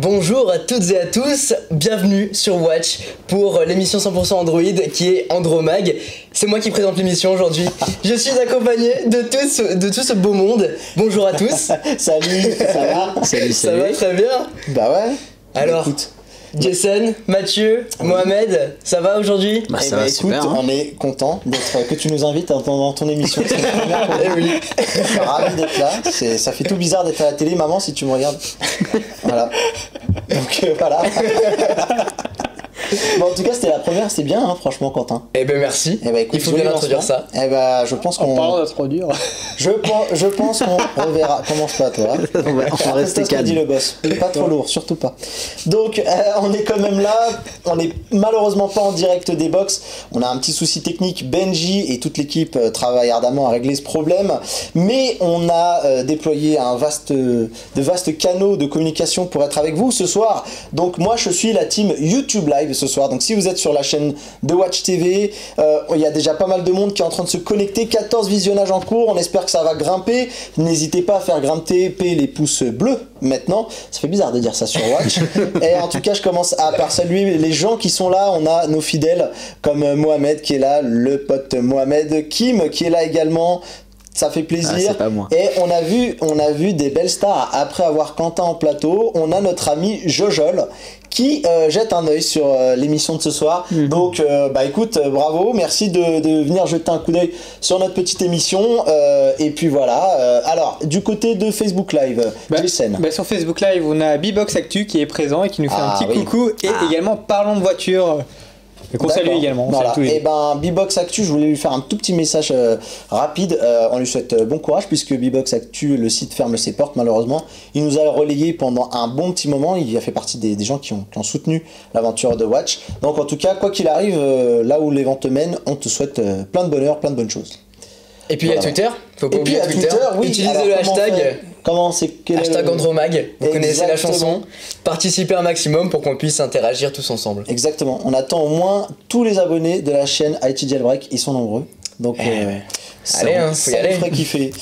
Bonjour à toutes et à tous, bienvenue sur Watch pour l'émission 100% Android qui est Andromag. C'est moi qui présente l'émission aujourd'hui. Je suis accompagné de tout ce beau monde. Bonjour à tous. Salut, ça va? Salut. Ça va très bien. Bah ouais. Alors, écoute. Jason, Mathieu, Mohamed, ça va aujourd'hui? Bah ça va écoute, super. On est content que tu nous invites dans ton émission. C'est la première fois. Oui. Je suis ravi d'être là. Ça fait tout bizarre d'être à la télé, maman, si tu me regardes. Voilà. Donc voilà. Bon, en tout cas, c'était la première, c'était bien, hein, franchement, Quentin. Eh ben merci. Eh ben, écoute, il faut bien introduire ça. Eh ben, je pense qu'on. En parlant d'introduire. Je pense qu'on reverra. Commence pas, toi. On va rester calme. Dit le boss. Pas trop lourd, surtout pas. Donc, on est quand même là. On est malheureusement pas en direct des box. On a un petit souci technique. Benji et toute l'équipe travaillent ardemment à régler ce problème. Mais on a déployé de vastes canaux de communication pour être avec vous ce soir. Donc, moi, je suis la team YouTube Live ce soir. Donc si vous êtes sur la chaîne de Watch TV, il y a déjà pas mal de monde qui est en train de se connecter, 14 visionnages en cours, on espère que ça va grimper. N'hésitez pas à faire grimper les pouces bleus maintenant, ça fait bizarre de dire ça sur Watch. Et en tout cas, je commence par saluer les gens qui sont là. On a nos fidèles comme Mohamed qui est là, le pote Mohamed, Kim qui est là également. Ça fait plaisir. C'est pas moi. Et on a vu des belles stars. Après avoir Quentin en plateau, on a notre ami Jojol qui jette un œil sur l'émission de ce soir. Donc, bah écoute, bravo, merci de venir jeter un coup d'œil sur notre petite émission. Et puis voilà. Alors, du côté de Facebook Live, Jason. Sur Facebook Live, on a B-Box Actu qui est présent et qui nous fait un petit coucou. Et également, parlons de voiture. Et qu'on salue également. Voilà. Et ben B-Box Actu, je voulais lui faire un tout petit message rapide. On lui souhaite bon courage puisque B-Box Actu, le site ferme ses portes malheureusement. Il nous a relayé pendant un bon petit moment. Il a fait partie des gens qui ont soutenu l'aventure de Watch. Donc en tout cas, quoi qu'il arrive, là où les vents te mènent, on te souhaite plein de bonheur, plein de bonnes choses. Et puis il y a Twitter, faut pas oublier Twitter. Oui. Utilisez Alors, le hashtag. Comment c'est Hashtag Andromag, vous connaissez la Exactement. chanson. Participez un maximum pour qu'on puisse interagir tous ensemble. Exactement, on attend au moins tous les abonnés de la chaîne IT Jailbreak, ils sont nombreux. Donc Allez, faut y aller. Ça me ferait kiffer.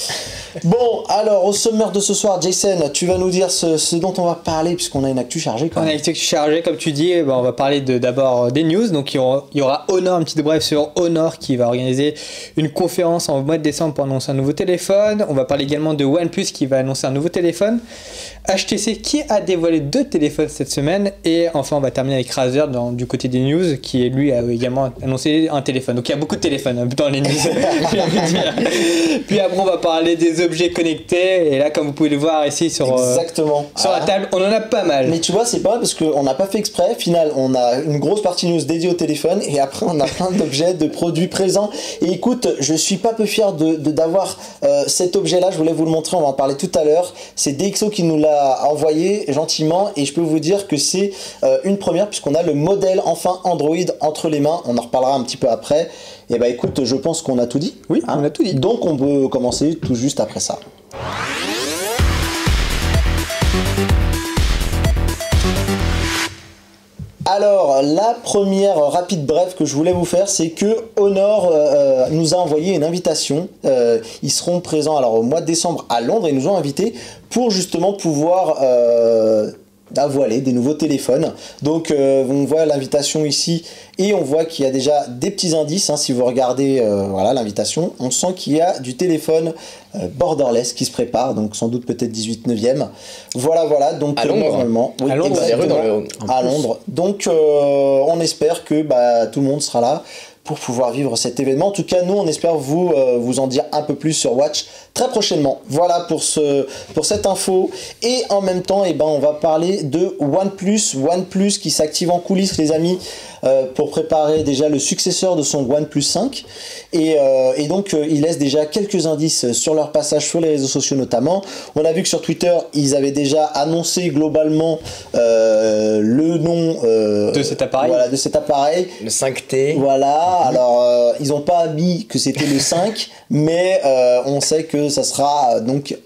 Bon, alors au sommaire de ce soir, Jason, tu vas nous dire ce dont on va parler puisqu'on a une actu chargée quand même. On a une actu chargée, comme tu dis. On va parler d'abord des news. Donc il y aura Honor, un petit bref sur Honor qui va organiser une conférence en mois de décembre pour annoncer un nouveau téléphone. On va parler également de OnePlus qui va annoncer un nouveau téléphone. HTC qui a dévoilé 2 téléphones cette semaine. Et enfin on va terminer avec Razer du côté des news qui lui a également annoncé un téléphone. Donc il y a beaucoup de téléphones dans les news. Puis après on va parler des objets connectés et là comme vous pouvez le voir ici sur la table on en a pas mal. Mais tu vois c'est pas mal parce qu'on n'a pas fait exprès. Final on a une grosse partie news dédiée au téléphone et après on a plein d'objets, de produits présents. Et écoute, je suis pas peu fier d'avoir cet objet là, je voulais vous le montrer, on va en parler tout à l'heure. C'est DxO qui nous l'a envoyé gentiment et je peux vous dire que c'est une première puisqu'on a le modèle enfin Android entre les mains. On en reparlera un petit peu après. Et bah écoute, je pense qu'on a tout dit. Oui, on a tout dit. Donc on peut commencer tout juste après ça. Alors, la première rapide brève que je voulais vous faire, c'est que Honor nous a envoyé une invitation. Ils seront présents alors au mois de décembre à Londres et ils nous ont invités pour justement pouvoir voiler des nouveaux téléphones. Donc on voit l'invitation ici et on voit qu'il y a déjà des petits indices, hein, si vous regardez voilà l'invitation, on sent qu'il y a du téléphone borderless qui se prépare, donc sans doute peut-être 18/9e. Voilà, donc à Londres. normalement, oui, à Londres, à Londres. Donc on espère que tout le monde sera là pour pouvoir vivre cet événement. En tout cas, nous, on espère vous en dire un peu plus sur Watch très prochainement. Voilà pour cette info. Et en même temps, on va parler de OnePlus. OnePlus qui s'active en coulisses, les amis, pour préparer déjà le successeur de son OnePlus 5. Et donc, ils laissent déjà quelques indices sur leur passage sur les réseaux sociaux notamment. On a vu que sur Twitter, ils avaient déjà annoncé globalement le nom de cet appareil. Voilà, de cet appareil. Le 5T. Voilà. Alors, ils n'ont pas mis que c'était le 5, mais on sait que ça sera donc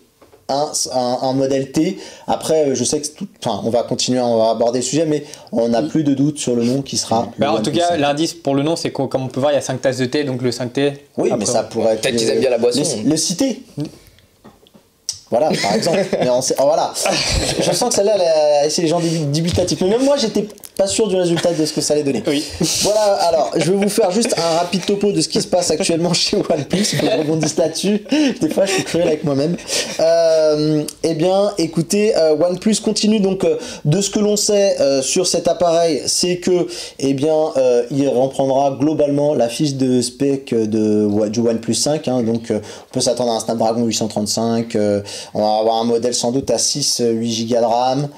un modèle T. Après, je sais que on va continuer, on va aborder le sujet, mais on n'a plus de doute sur le nom qui sera. Bah, en tout cas, l'indice pour le nom, c'est comme on peut voir, il y a 5 tasses de thé, donc le 5T. Oui, mais ça pourrait être. Peut-être qu'ils aiment bien la boisson. Le cité. Voilà, par exemple. Mais voilà. Je sens que celle-là, elle a laissé les gens dubitatifs. Mais même moi, j'étais pas sûr du résultat de ce que ça allait donner. Oui. Voilà, alors, je vais vous faire juste un rapide topo de ce qui se passe actuellement chez OnePlus. Faut que je rebondisse là-dessus. Des fois, je suis cruel avec moi-même. Eh bien, écoutez, OnePlus continue donc de ce que l'on sait sur cet appareil, c'est que, eh bien, il reprendra globalement la fiche de spec du OnePlus 5. Hein, donc, on peut s'attendre à un Snapdragon 835. On va avoir un modèle sans doute à 6-8 Go de RAM,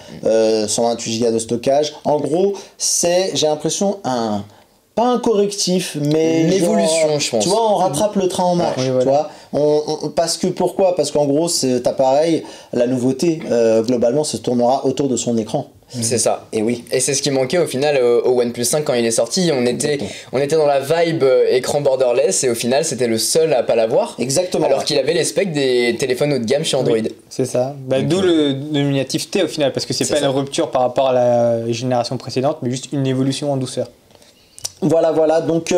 128 Go de stockage. En gros, c'est, j'ai l'impression, pas un correctif, mais une évolution, je pense. Tu vois, on rattrape le train en marche. Oui, voilà. Tu vois, pourquoi ? Parce qu'en gros, cet appareil, la nouveauté, globalement, se tournera autour de son écran. C'est ça. Et oui. Et c'est ce qui manquait au final au OnePlus 5 quand il est sorti. On était dans la vibe écran borderless et au final c'était le seul à pas l'avoir. Exactement. Alors qu'il avait les specs des téléphones haut de gamme chez Android. Oui, c'est ça. Bah, d'où le nominatif T au final, parce que c'est pas une rupture par rapport à la génération précédente, mais juste une évolution en douceur. Voilà, donc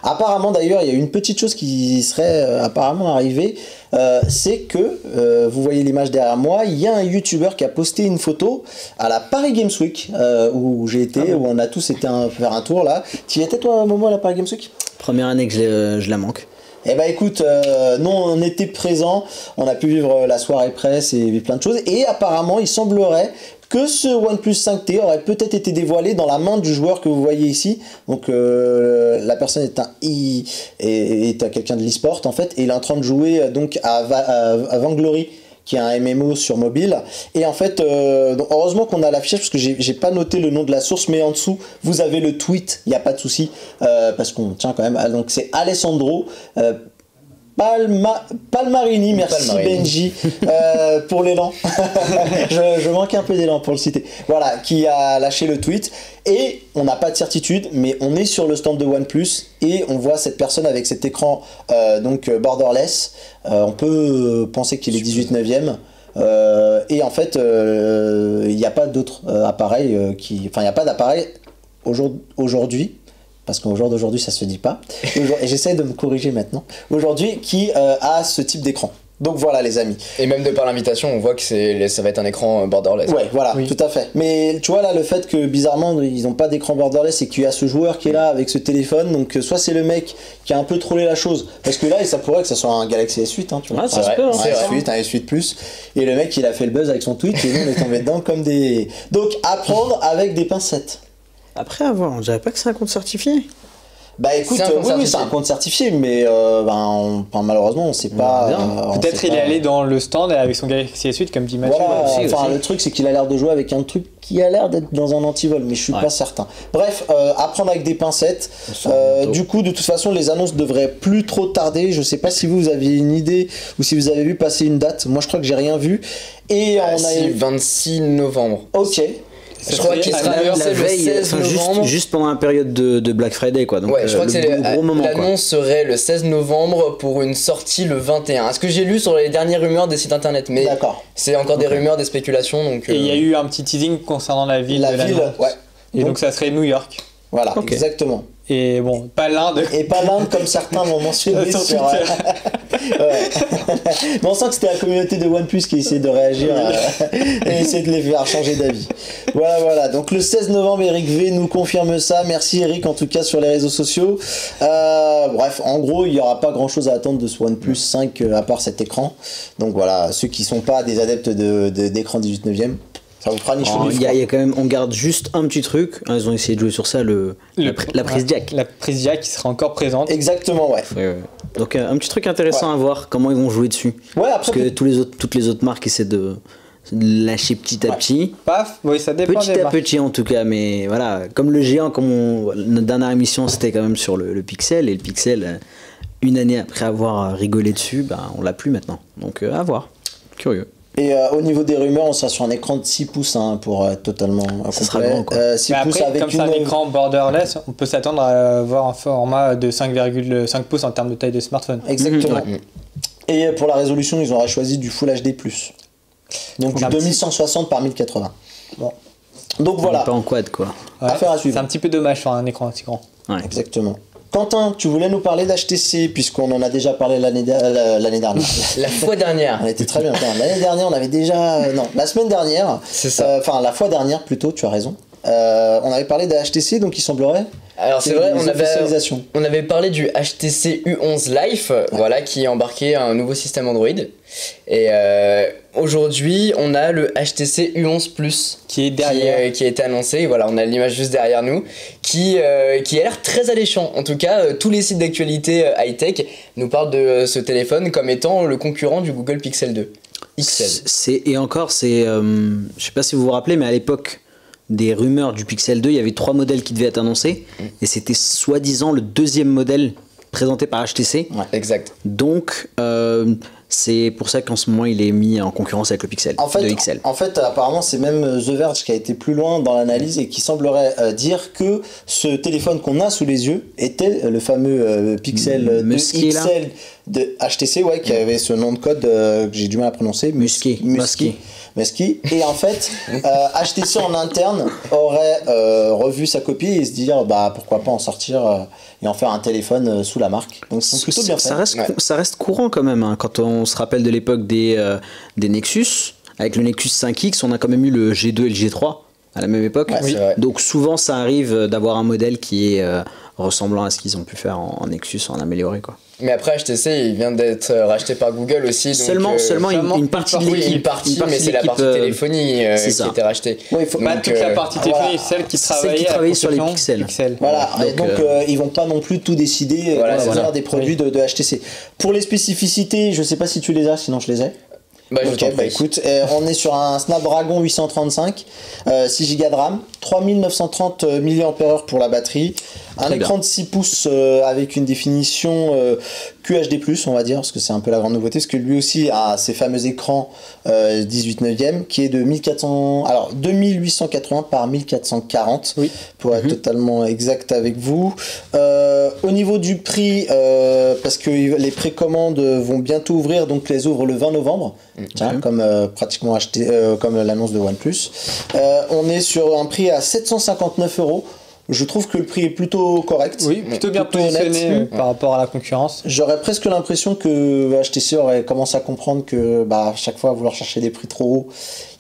apparemment d'ailleurs il y a une petite chose qui serait apparemment arrivée, c'est que, vous voyez l'image derrière moi, il y a un YouTuber qui a posté une photo à la Paris Games Week, où j'ai été, où on a tous été faire un tour là. Tu y étais toi Momo à la Paris Games Week ? Première année que je la manque. Eh ben écoute, nous on était présents, on a pu vivre la soirée presse et plein de choses, et apparemment il semblerait que ce OnePlus 5T aurait peut-être été dévoilé dans la main du joueur que vous voyez ici. Donc la personne est quelqu'un de l'e-sport en fait, et il est en train de jouer donc à Vainglory, qui est un MMO sur mobile. Et en fait, donc heureusement qu'on a l'affichage, parce que j'ai pas noté le nom de la source, mais en dessous, vous avez le tweet, il n'y a pas de souci, parce qu'on tient quand même. Donc c'est Alessandro Palmarini, merci Benji pour l'élan. je manque un peu d'élan pour le citer. Voilà, qui a lâché le tweet. Et on n'a pas de certitude, mais on est sur le stand de OnePlus et on voit cette personne avec cet écran donc borderless. On peut penser qu'il est 18/9. Et en fait, il n'y a pas d'autres appareils il n'y a pas d'appareil aujourd'hui. Parce qu'au jour d'aujourd'hui ça se dit pas, et j'essaie de me corriger maintenant, aujourd'hui qui a ce type d'écran. Donc voilà les amis. Et même de par l'invitation on voit que ça va être un écran borderless. Ouais voilà, oui. Tout à fait. Mais tu vois là le fait que bizarrement ils n'ont pas d'écran borderless et qu'il y a ce joueur qui est là avec ce téléphone, donc soit c'est le mec qui a un peu trollé la chose, parce que là ça pourrait que ça soit un Galaxy S8 hein, tu vois. Ah, ça se peut, un S8 Plus, et le mec il a fait le buzz avec son tweet et nous on est tombé dedans comme des... Donc à prendre avec des pincettes. Après avoir, on dirait pas que c'est un compte certifié. Bah écoute, oui, c'est un compte certifié, mais malheureusement on sait pas. Peut-être il est allé dans le stand avec son Galaxy S8 comme dit Mathieu. Voilà, enfin le truc c'est qu'il a l'air de jouer avec un truc qui a l'air d'être dans un antivol, mais je suis pas certain. Bref, à prendre avec des pincettes. Du coup, de toute façon, les annonces devraient plus trop tarder. Je sais pas si vous aviez une idée ou si vous avez vu passer une date. Moi, je crois que j'ai rien vu. Et on a 26 novembre. Ok. Je crois qu'il sera annoncé le 16 novembre. Juste pendant la période de Black Friday, quoi. Donc, ouais, je crois que l'annonce serait le 16 novembre pour une sortie le 21. À ce que j'ai lu sur les dernières rumeurs des sites internet, mais c'est encore des rumeurs, des spéculations. Donc, et il y a eu un petit teasing concernant la ville. Ouais. Et donc ça serait New York. Voilà, exactement. Et bon, pas l'Inde. Et pas l'Inde comme certains l'ont mentionné sur ouais. Mais on sent que c'était la communauté de OnePlus qui essayait de réagir et essayer de les faire changer d'avis. Voilà. Donc le 16 novembre, Eric V nous confirme ça. Merci Eric en tout cas sur les réseaux sociaux. Bref, en gros, il n'y aura pas grand chose à attendre de ce OnePlus 5 à part cet écran. Donc voilà, ceux qui sont pas des adeptes d'écran 18/9, ça vous fera ni chaud ni froid. Il y a quand même, on garde juste un petit truc. Ils ont essayé de jouer sur ça, la prise jack. La prise jack qui sera encore présente. Exactement, ouais. Donc un petit truc intéressant à voir, comment ils vont jouer dessus. Ouais, après, parce que toutes les autres marques essaient de lâcher petit à petit. Paf, oui, ça dépend petit à petit en tout cas, mais voilà, comme le géant, notre dernière émission c'était quand même sur le Pixel, et le Pixel, une année après avoir rigolé dessus, on l'a plus maintenant. Donc à voir, curieux. Et au niveau des rumeurs, on sera sur un écran de 6 pouces pour être totalement complet. 6 mais pouces après, avec comme c'est un écran borderless, on peut s'attendre à avoir un format de 5,5 pouces en termes de taille de smartphone. Exactement. Et pour la résolution, ils auraient choisi du Full HD+. Donc du 2160 par 1080. Bon. Donc On voilà, est pas en quad quoi. affaire à suivre. C'est un petit peu dommage sur un écran aussi grand. Ouais. Exactement. Quentin, tu voulais nous parler d'HTC, puisqu'on en a déjà parlé l'année dernière. La fois dernière. On était très bien. Attends, l'année dernière, on avait déjà... Non, la semaine dernière. C'est ça. Enfin, la fois dernière plutôt, tu as raison. On avait parlé de HTC, donc il semblerait... Alors c'est qu'il y ait vrai, des officialisations. on avait parlé du HTC U11 Life, voilà, qui embarquait un nouveau système Android. Et aujourd'hui, on a le HTC U11 Plus Qui est derrière. qui a été annoncé. Voilà, on a l'image juste derrière nous, qui a l'air très alléchant. En tout cas, tous les sites d'actualité high-tech nous parlent de ce téléphone comme étant le concurrent du Google Pixel 2 XL. Et encore, je sais pas si vous vous rappelez, mais à l'époque des rumeurs du Pixel 2, il y avait 3 modèles qui devaient être annoncés, et c'était soi-disant le deuxième modèle présenté par HTC. Ouais. Exact. Donc, c'est pour ça qu'en ce moment, il est mis en concurrence avec le Pixel En fait, 2 XL. apparemment, c'est même The Verge qui a été plus loin dans l'analyse et qui semblerait dire que ce téléphone qu'on a sous les yeux était le fameux Pixel 2 Musky, là. XL de HTC, ouais, qui avait ce nom de code que j'ai du mal à prononcer. Musky. Et en fait, HTC en interne aurait revu sa copie et se dire, bah pourquoi pas en sortir et en faire un téléphone sous la marque. Donc c'est plutôt bien fait. Ça reste courant quand même, hein. Quand on se rappelle de l'époque des Nexus, avec le Nexus 5X, on a quand même eu le G2 et le G3 à la même époque. Ouais, c'est vrai. Donc souvent ça arrive d'avoir un modèle qui est ressemblant à ce qu'ils ont pu faire en Nexus, en amélioré quoi. Mais après, HTC, il vient d'être racheté par Google aussi. Donc, Seulement une partie de oui, l'équipe. une partie, mais c'est la partie téléphonie qui a été rachetée. Ouais, il faut Pas Donc, toute la partie téléphonie, celle qui travaillait sur les la pixels. conception Voilà, et donc Donc, ils vont pas non plus tout décider Voilà, de c'est faire ça. des produits de HTC. Pour les spécificités, je sais pas si tu les as, sinon je les ai. Bah, je Ok, t'en bah prie. écoute, on est sur un Snapdragon 835, 6 Go de RAM, 3930 mAh pour la batterie, un Très écran bien. de 6 pouces avec une définition QHD+, on va dire, parce que c'est un peu la grande nouveauté, parce que lui aussi a ces fameux écrans 18/9 qui est de 2880 par 1440 Oui. pour être totalement exact avec vous. Au niveau du prix, parce que les précommandes vont bientôt ouvrir, donc les ouvrent le 20 novembre, tiens, comme pratiquement acheté, comme l'annonce de OnePlus. On est sur un prix à 759 €. Je trouve que le prix est plutôt correct. Oui, plutôt bien plutôt positionné honnête. par rapport à la concurrence. J'aurais presque l'impression que HTC aurait commencé à comprendre que à chaque fois à vouloir chercher des prix trop hauts,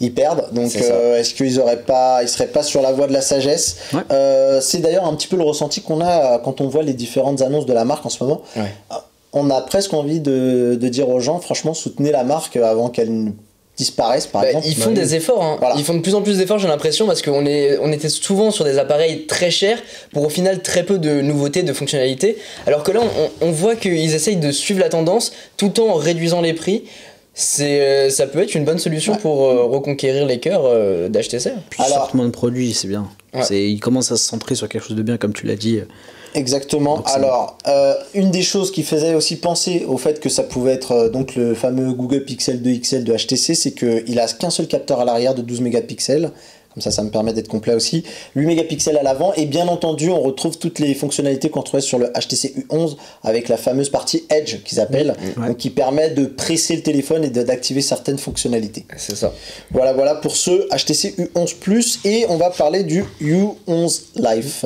ils perdent. Donc C'est ça. est-ce qu'ils seraient pas sur la voie de la sagesse? Ouais. C'est d'ailleurs un petit peu le ressenti qu'on a quand on voit les différentes annonces de la marque en ce moment. Ouais. On a presque envie de dire aux gens, franchement, soutenez la marque avant qu'elle ne disparaisse, par exemple. Ils font des efforts, hein. Voilà. Ils font de plus en plus d'efforts, j'ai l'impression, parce qu'on était souvent sur des appareils très chers pour au final très peu de nouveautés, de fonctionnalités. Alors que là, on voit qu'ils essayent de suivre la tendance tout en réduisant les prix. Ça peut être une bonne solution pour reconquérir les cœurs d'HTC. Puis Alors- sortent moins de produits, c'est bien. Ouais. Ils commencent à se centrer sur quelque chose de bien, comme tu l'as dit. Exactement. Donc, c'est Alors, une des choses qui faisait aussi penser au fait que ça pouvait être donc le fameux Google Pixel 2 XL de HTC, c'est qu'il a qu'un seul capteur à l'arrière de 12 mégapixels. Comme ça me permet d'être complet aussi. 8 mégapixels à l'avant. Et bien entendu, on retrouve toutes les fonctionnalités qu'on trouvait sur le HTC U11 avec la fameuse partie Edge qu'ils appellent. Ouais. Donc, qui permet de presser le téléphone et d'activer certaines fonctionnalités. C'est ça. Voilà pour ce HTC U11 Plus. Et on va parler du U11 Life.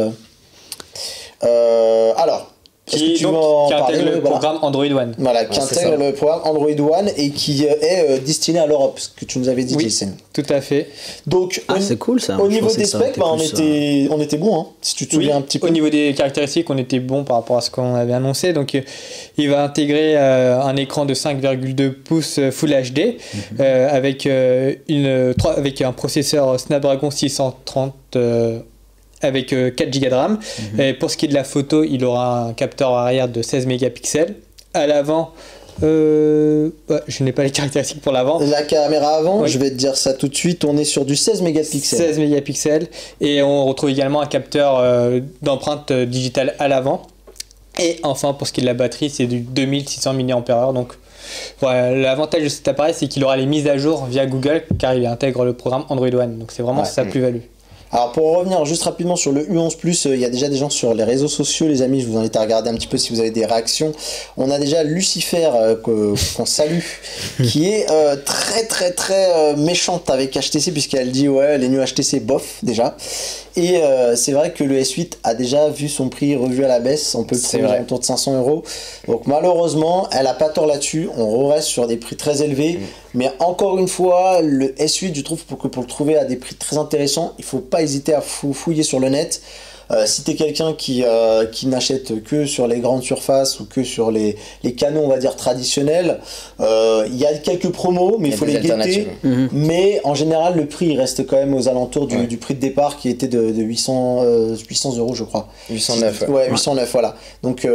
Alors, est-ce que tu veux en parler? intègre le Voilà. programme Android One. Voilà, qui Ouais, c'est intègre ça. le programme Android One et qui est destiné à l'Europe, ce que tu nous avais dit, Oui. Jason. Tout à fait. Donc, Ah, c'est cool ça. au Je niveau pensais des que ça aurait specs, été on était bon, hein, si tu te Oui, souviens un petit peu. au niveau des caractéristiques, on était bon par rapport à ce qu'on avait annoncé. Donc, il va intégrer un écran de 5,2 pouces Full HD avec un processeur Snapdragon 630 avec 4 Go de RAM. Et pour ce qui est de la photo, il aura un capteur arrière de 16 mégapixels. À l'avant, je n'ai pas les caractéristiques pour l'avant. La caméra avant, Oui. je vais te dire ça tout de suite, on est sur du 16 mégapixels. 16 mégapixels. Et on retrouve également un capteur d'empreinte digitale à l'avant. Et enfin, pour ce qui est de la batterie, c'est du 2600 mAh. Donc, voilà, l'avantage de cet appareil, c'est qu'il aura les mises à jour via Google car il intègre le programme Android One. Donc, c'est vraiment Ouais. sa plus-value. Alors pour revenir juste rapidement sur le U11 Plus, il y a déjà des gens sur les réseaux sociaux, les amis, je vous invite à regarder un petit peu si vous avez des réactions. On a déjà Lucifer qu'on salue, qui est très méchante avec HTC puisqu'elle dit ouais les news HTC bof déjà. Et c'est vrai que le S8 a déjà vu son prix revu à la baisse, on peut le trouver autour de 500 €. Donc malheureusement, elle a pas tort là-dessus, on reste sur des prix très élevés. Mais encore une fois, le S8, je trouve que pour le trouver à des prix très intéressants, il faut pas hésiter à fouiller sur le net. Si t'es quelqu'un qui n'achète que sur les grandes surfaces ou que sur les canaux on va dire traditionnels, il y a quelques promos mais il faut les guetter. Mais en général le prix il reste quand même aux alentours du prix de départ qui était de 800 € je crois. 809. Ouais, 809 voilà. Donc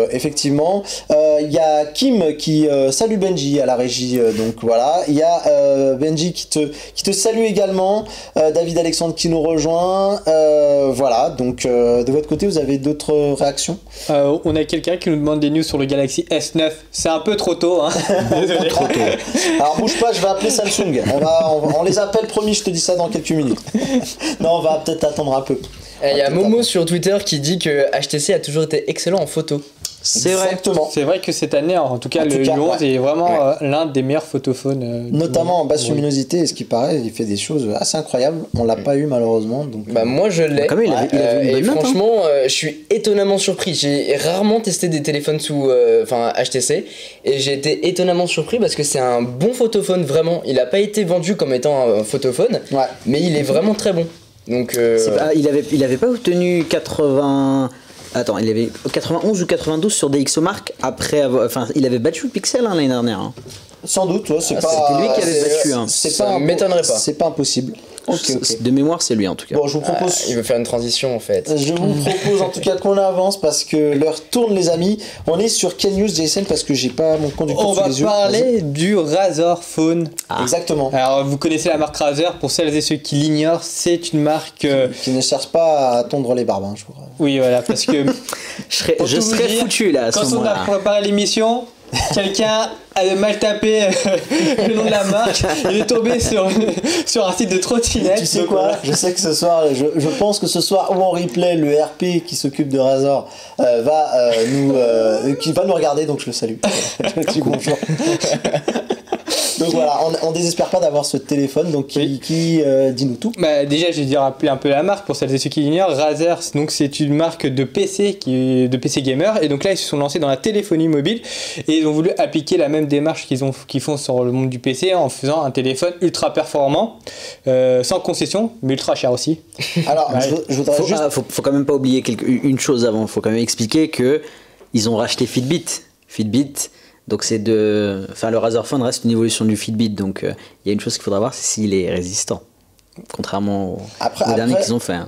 effectivement, il y a Kim qui salue Benji à la régie, donc voilà. Il y a Benji qui te salue également, David Alexandre qui nous rejoint, voilà donc de votre côté, vous avez d'autres réactions? On a quelqu'un qui nous demande des news sur le Galaxy S9. C'est un peu trop tôt, hein. Désolé. Trop tôt. Alors bouge pas, je vais appeler Samsung. On les appelle, promis, je te dis ça dans quelques minutes. Non, on va peut-être attendre un peu. Il y a Momo sur Twitter qui dit que HTC a toujours été excellent en photo. C'est vrai. Exactement. C'est vrai que cette année, en tout cas, le U11 est vraiment l'un des meilleurs photophones. Notamment en basse luminosité, et ce qui paraît, il fait des choses assez incroyables. On l'a pas eu malheureusement. Donc, bah moi je l'ai. Quand même, il avait une bonne et note, franchement, je suis étonnamment surpris. J'ai rarement testé des téléphones sous HTC et j'ai été étonnamment surpris parce que c'est un bon photophone vraiment. Il a pas été vendu comme étant un photophone, mais il est vraiment très bon. Donc il avait pas obtenu 80. Attends, il avait 91 ou 92 sur DxOMark après avoir. Enfin, il avait battu le Pixel l'année dernière. Hein. Sans doute, ouais, c'était lui qui avait battu. Hein. Ça m'étonnerait pas. C'est pas impossible. Okay. De mémoire, c'est lui en tout cas. Bon, je vous propose. Il veut faire une transition en fait. Je vous propose en tout cas qu'on avance parce que l'heure tourne, les amis. On est sur quelle news, Jason? Parce que j'ai pas mon conducteur sous les yeux. On va parler du Razer Phone. Exactement. Alors, vous connaissez la marque Razer. Pour celles et ceux qui l'ignorent, c'est une marque qui ne cherche pas à tondre les barbes, hein, je crois. Oui, voilà, parce que je serais foutu là. À ce quand on a préparé l'émission, quelqu'un a mal tapé le nom de la marque, il est tombé sur un site de trottinette. Tu sais quoi, je sais que ce soir, je pense que ce soir où en replay, le RP qui s'occupe de Razer va nous regarder, donc je le salue. Je le dis bonjour. Donc voilà, on désespère pas d'avoir ce téléphone, donc qui dis-nous tout. Bah déjà, je vais dire rappeler un peu la marque pour celles et ceux qui l'ignorent. Razer, donc c'est une marque de PC de PC gamer, et donc là ils se sont lancés dans la téléphonie mobile et ils ont voulu appliquer la même démarche qu'ils font sur le monde du PC en faisant un téléphone ultra performant, sans concession, mais ultra cher aussi. Alors, je voudrais juste... faut quand même pas oublier une chose avant. Faut quand même expliquer que ils ont racheté Fitbit. Donc le Razer Phone reste une évolution du Fitbit, donc il y a une chose qu'il faudra voir, c'est s'il est résistant, contrairement au dernier qu'ils ont fait. Hein.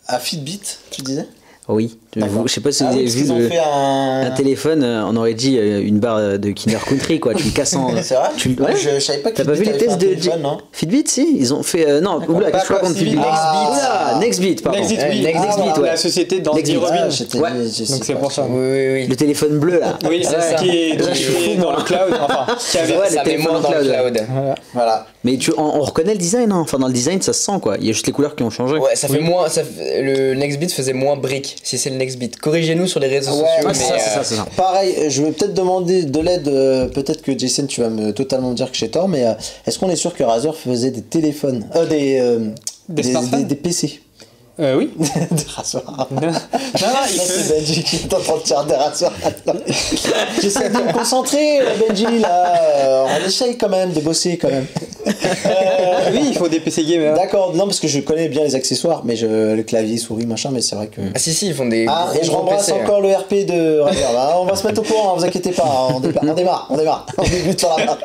À Fitbit, tu disais? Oui, je sais pas si vous avez vu un téléphone, on aurait dit une barre de Kinder Country quoi, tu le casses en... C'est vrai? Ouais. Je savais pas que t'as pas vu les tests de Fitbit, si, ils ont fait... non, oula, qu'est-ce que je raconte Fitbit? Nextbit, pardon. Nextbit, ouais. La société d'Andy Robin. Ouais. Donc c'est pour ça. Oui. Le téléphone bleu là. Oui, c'est ça. Qui est dans le cloud, enfin, qui avait sa mémoire dans le cloud. Voilà. Mais on reconnaît le design, hein. Enfin dans le design ça se sent quoi, il y a juste les couleurs qui ont changé. Ouais, ça fait moins, le Nextbit faisait moins brique, si c'est le Nextbit. Corrigez-nous sur les réseaux sociaux. Ouais, c'est ça. Pareil, je vais peut-être demander de l'aide, peut-être que Jason tu vas me totalement dire que j'ai tort, mais est-ce qu'on est sûr que Razer faisait des téléphones, des PC? Oui. Des rasoirs. Non, c'est Benji qui est en train de tirer des rasoirs. J'essaie de me concentrer, Benji, là. On essaye quand même de bosser, quand même. Oui, il faut des PC gamers. D'accord, non, parce que je connais bien les accessoires, mais le clavier, souris, machin, mais c'est vrai que... Ah si, ils font des... et je rembrasse encore le RP de Razer. On va se mettre au courant, vous inquiétez pas, on démarre. On débute sur la barre.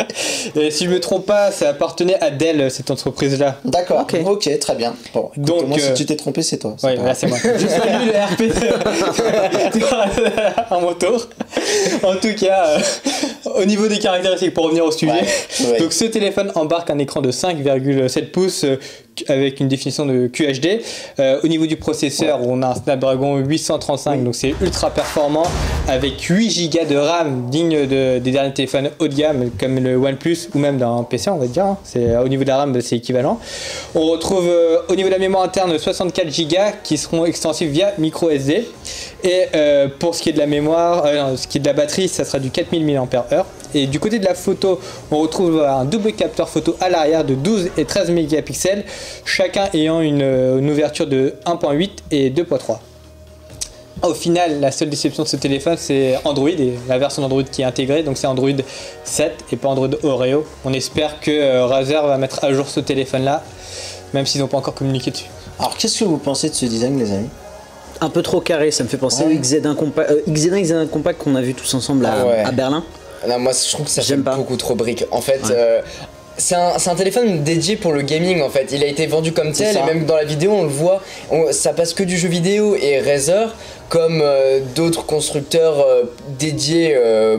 Et si je me trompe pas, ça appartenait à Dell, cette entreprise-là. D'accord, ok, très bien. Bon, écoute, donc, moi, si tu t'es trompé, c'est toi. Oui, voilà, c'est moi. Je salue le RP à mon tour. En tout cas, au niveau des caractéristiques, pour revenir au sujet, donc ce téléphone embarque un écran de 5,7 pouces avec une définition de QHD. Au niveau du processeur, on a un Snapdragon 835, donc c'est ultra performant, avec 8 Go de RAM, digne des derniers téléphones haut de gamme, comme le OnePlus ou même d'un PC, on va dire. Au niveau de la RAM, c'est équivalent. On retrouve au niveau de la mémoire interne 64 Go qui seront extensibles via micro SD. Et pour ce qui est de la mémoire, ce qui est de la batterie, ça sera du 4000 mAh. Et du côté de la photo, on retrouve un double capteur photo à l'arrière de 12 et 13 mégapixels, chacun ayant une ouverture de 1.8 et 2.3. Au final, la seule déception de ce téléphone, c'est Android et la version d'Android qui est intégrée, donc c'est Android 7 et pas Android Oreo. On espère que Razer va mettre à jour ce téléphone-là, même s'ils n'ont pas encore communiqué dessus. Alors, qu'est-ce que vous pensez de ce design, les amis? Un peu trop carré, ça me fait penser au XZ1 Compact qu'on a vu tous ensemble à Berlin. Non, moi je trouve que ça fait J'aime pas. beaucoup trop brique. En fait, c'est un téléphone dédié pour le gaming en fait. Il a été vendu comme tel et même dans la vidéo on le voit, ça passe que du jeu vidéo. Et Razer, comme d'autres constructeurs dédiés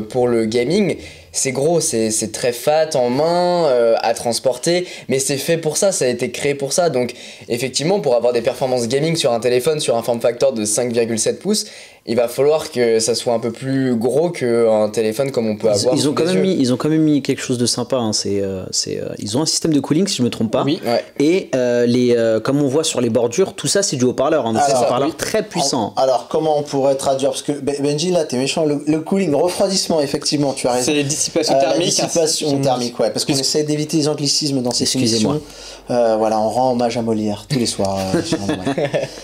pour le gaming, c'est gros, c'est très fat en main, à transporter, mais c'est fait pour ça, ça a été créé pour ça. Donc effectivement, pour avoir des performances gaming sur un téléphone, sur un form factor de 5,7 pouces, il va falloir que ça soit un peu plus gros qu'un téléphone comme on peut avoir. Ils ont quand même mis quelque chose de sympa. Hein. Ils ont un système de cooling, si je me trompe pas. Oui. Ouais. Et comme on voit sur les bordures, tout ça c'est du haut-parleur. Hein. C'est un haut-parleur très puissant. Alors comment on pourrait traduire? Parce que Benji, là, t'es méchant. Le cooling, refroidissement, effectivement, tu as raison. C'est les dissipations thermiques. Dissipation thermique, ouais. Parce qu'on essaie d'éviter les anglicismes dans ces émissions. Voilà, on rend hommage à Molière tous les soirs.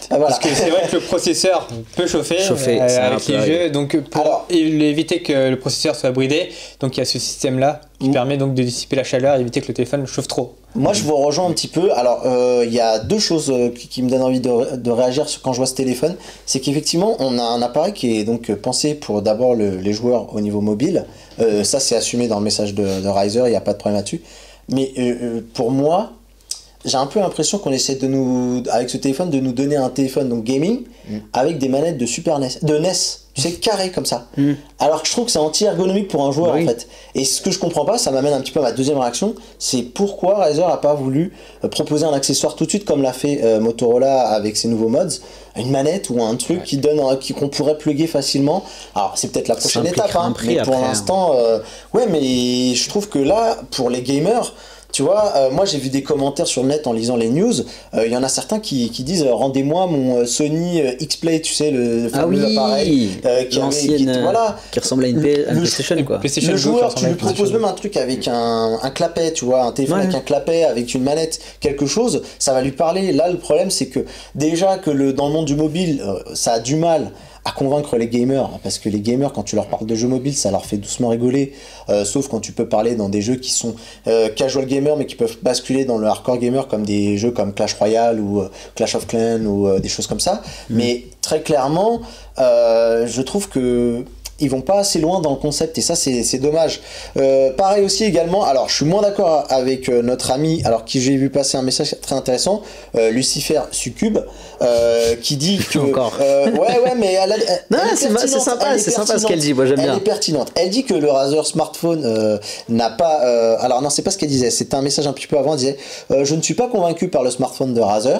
Voilà. Parce que c'est vrai que le processeur peut chauffer avec les jeux, donc pour éviter que le processeur soit bridé, donc il y a ce système là qui permet donc de dissiper la chaleur et éviter que le téléphone chauffe trop. Moi je vous rejoins un petit peu. Alors il y a deux choses qui me donnent envie de réagir quand je vois ce téléphone. C'est qu'effectivement on a un appareil qui est donc pensé pour d'abord les joueurs au niveau mobile. Ça c'est assumé dans le message de Razer, il n'y a pas de problème là-dessus. Mais pour moi, j'ai un peu l'impression qu'on essaie avec ce téléphone, de nous donner un téléphone donc gaming avec des manettes de Super NES, de NES, tu sais, carré comme ça. Alors que je trouve que c'est anti-ergonomique pour un joueur en fait. Et ce que je comprends pas, ça m'amène un petit peu à ma deuxième réaction, c'est pourquoi Razer a pas voulu proposer un accessoire tout de suite comme l'a fait Motorola avec ses nouveaux mods, une manette ou un truc qu'on pourrait plugger facilement. Alors c'est peut-être la prochaine étape, hein, mais pour l'instant, mais je trouve que là, pour les gamers, tu vois, moi j'ai vu des commentaires sur le net en lisant les news, il y en a certains qui disent rendez-moi mon Sony X-Play, tu sais, le fameux appareil qui ressemble à une PlayStation quoi. Le joueur, tu lui proposes même un truc avec un clapet, tu vois, un téléphone avec un clapet, avec une manette, quelque chose, ça va lui parler. Là le problème c'est que déjà que dans le monde du mobile, ça a du mal à convaincre les gamers, parce que les gamers, quand tu leur parles de jeux mobiles, ça leur fait doucement rigoler, sauf quand tu peux parler dans des jeux qui sont casual gamer, mais qui peuvent basculer dans le hardcore gamer, comme des jeux comme Clash Royale ou Clash of Clans ou des choses comme ça. Mais très clairement, je trouve que ils vont pas assez loin dans le concept et ça c'est dommage. Pareil aussi également, alors je suis moins d'accord avec notre ami, alors qui j'ai vu passer un message très intéressant, Lucifer Succube, qui dit que mais c'est sympa ce qu'elle dit, moi j'aime bien. Elle est pertinente. Elle dit que le Razer smartphone n'a pas alors non, c'est pas ce qu'elle disait, c'était un message un petit peu avant. Elle disait je ne suis pas convaincu par le smartphone de Razer.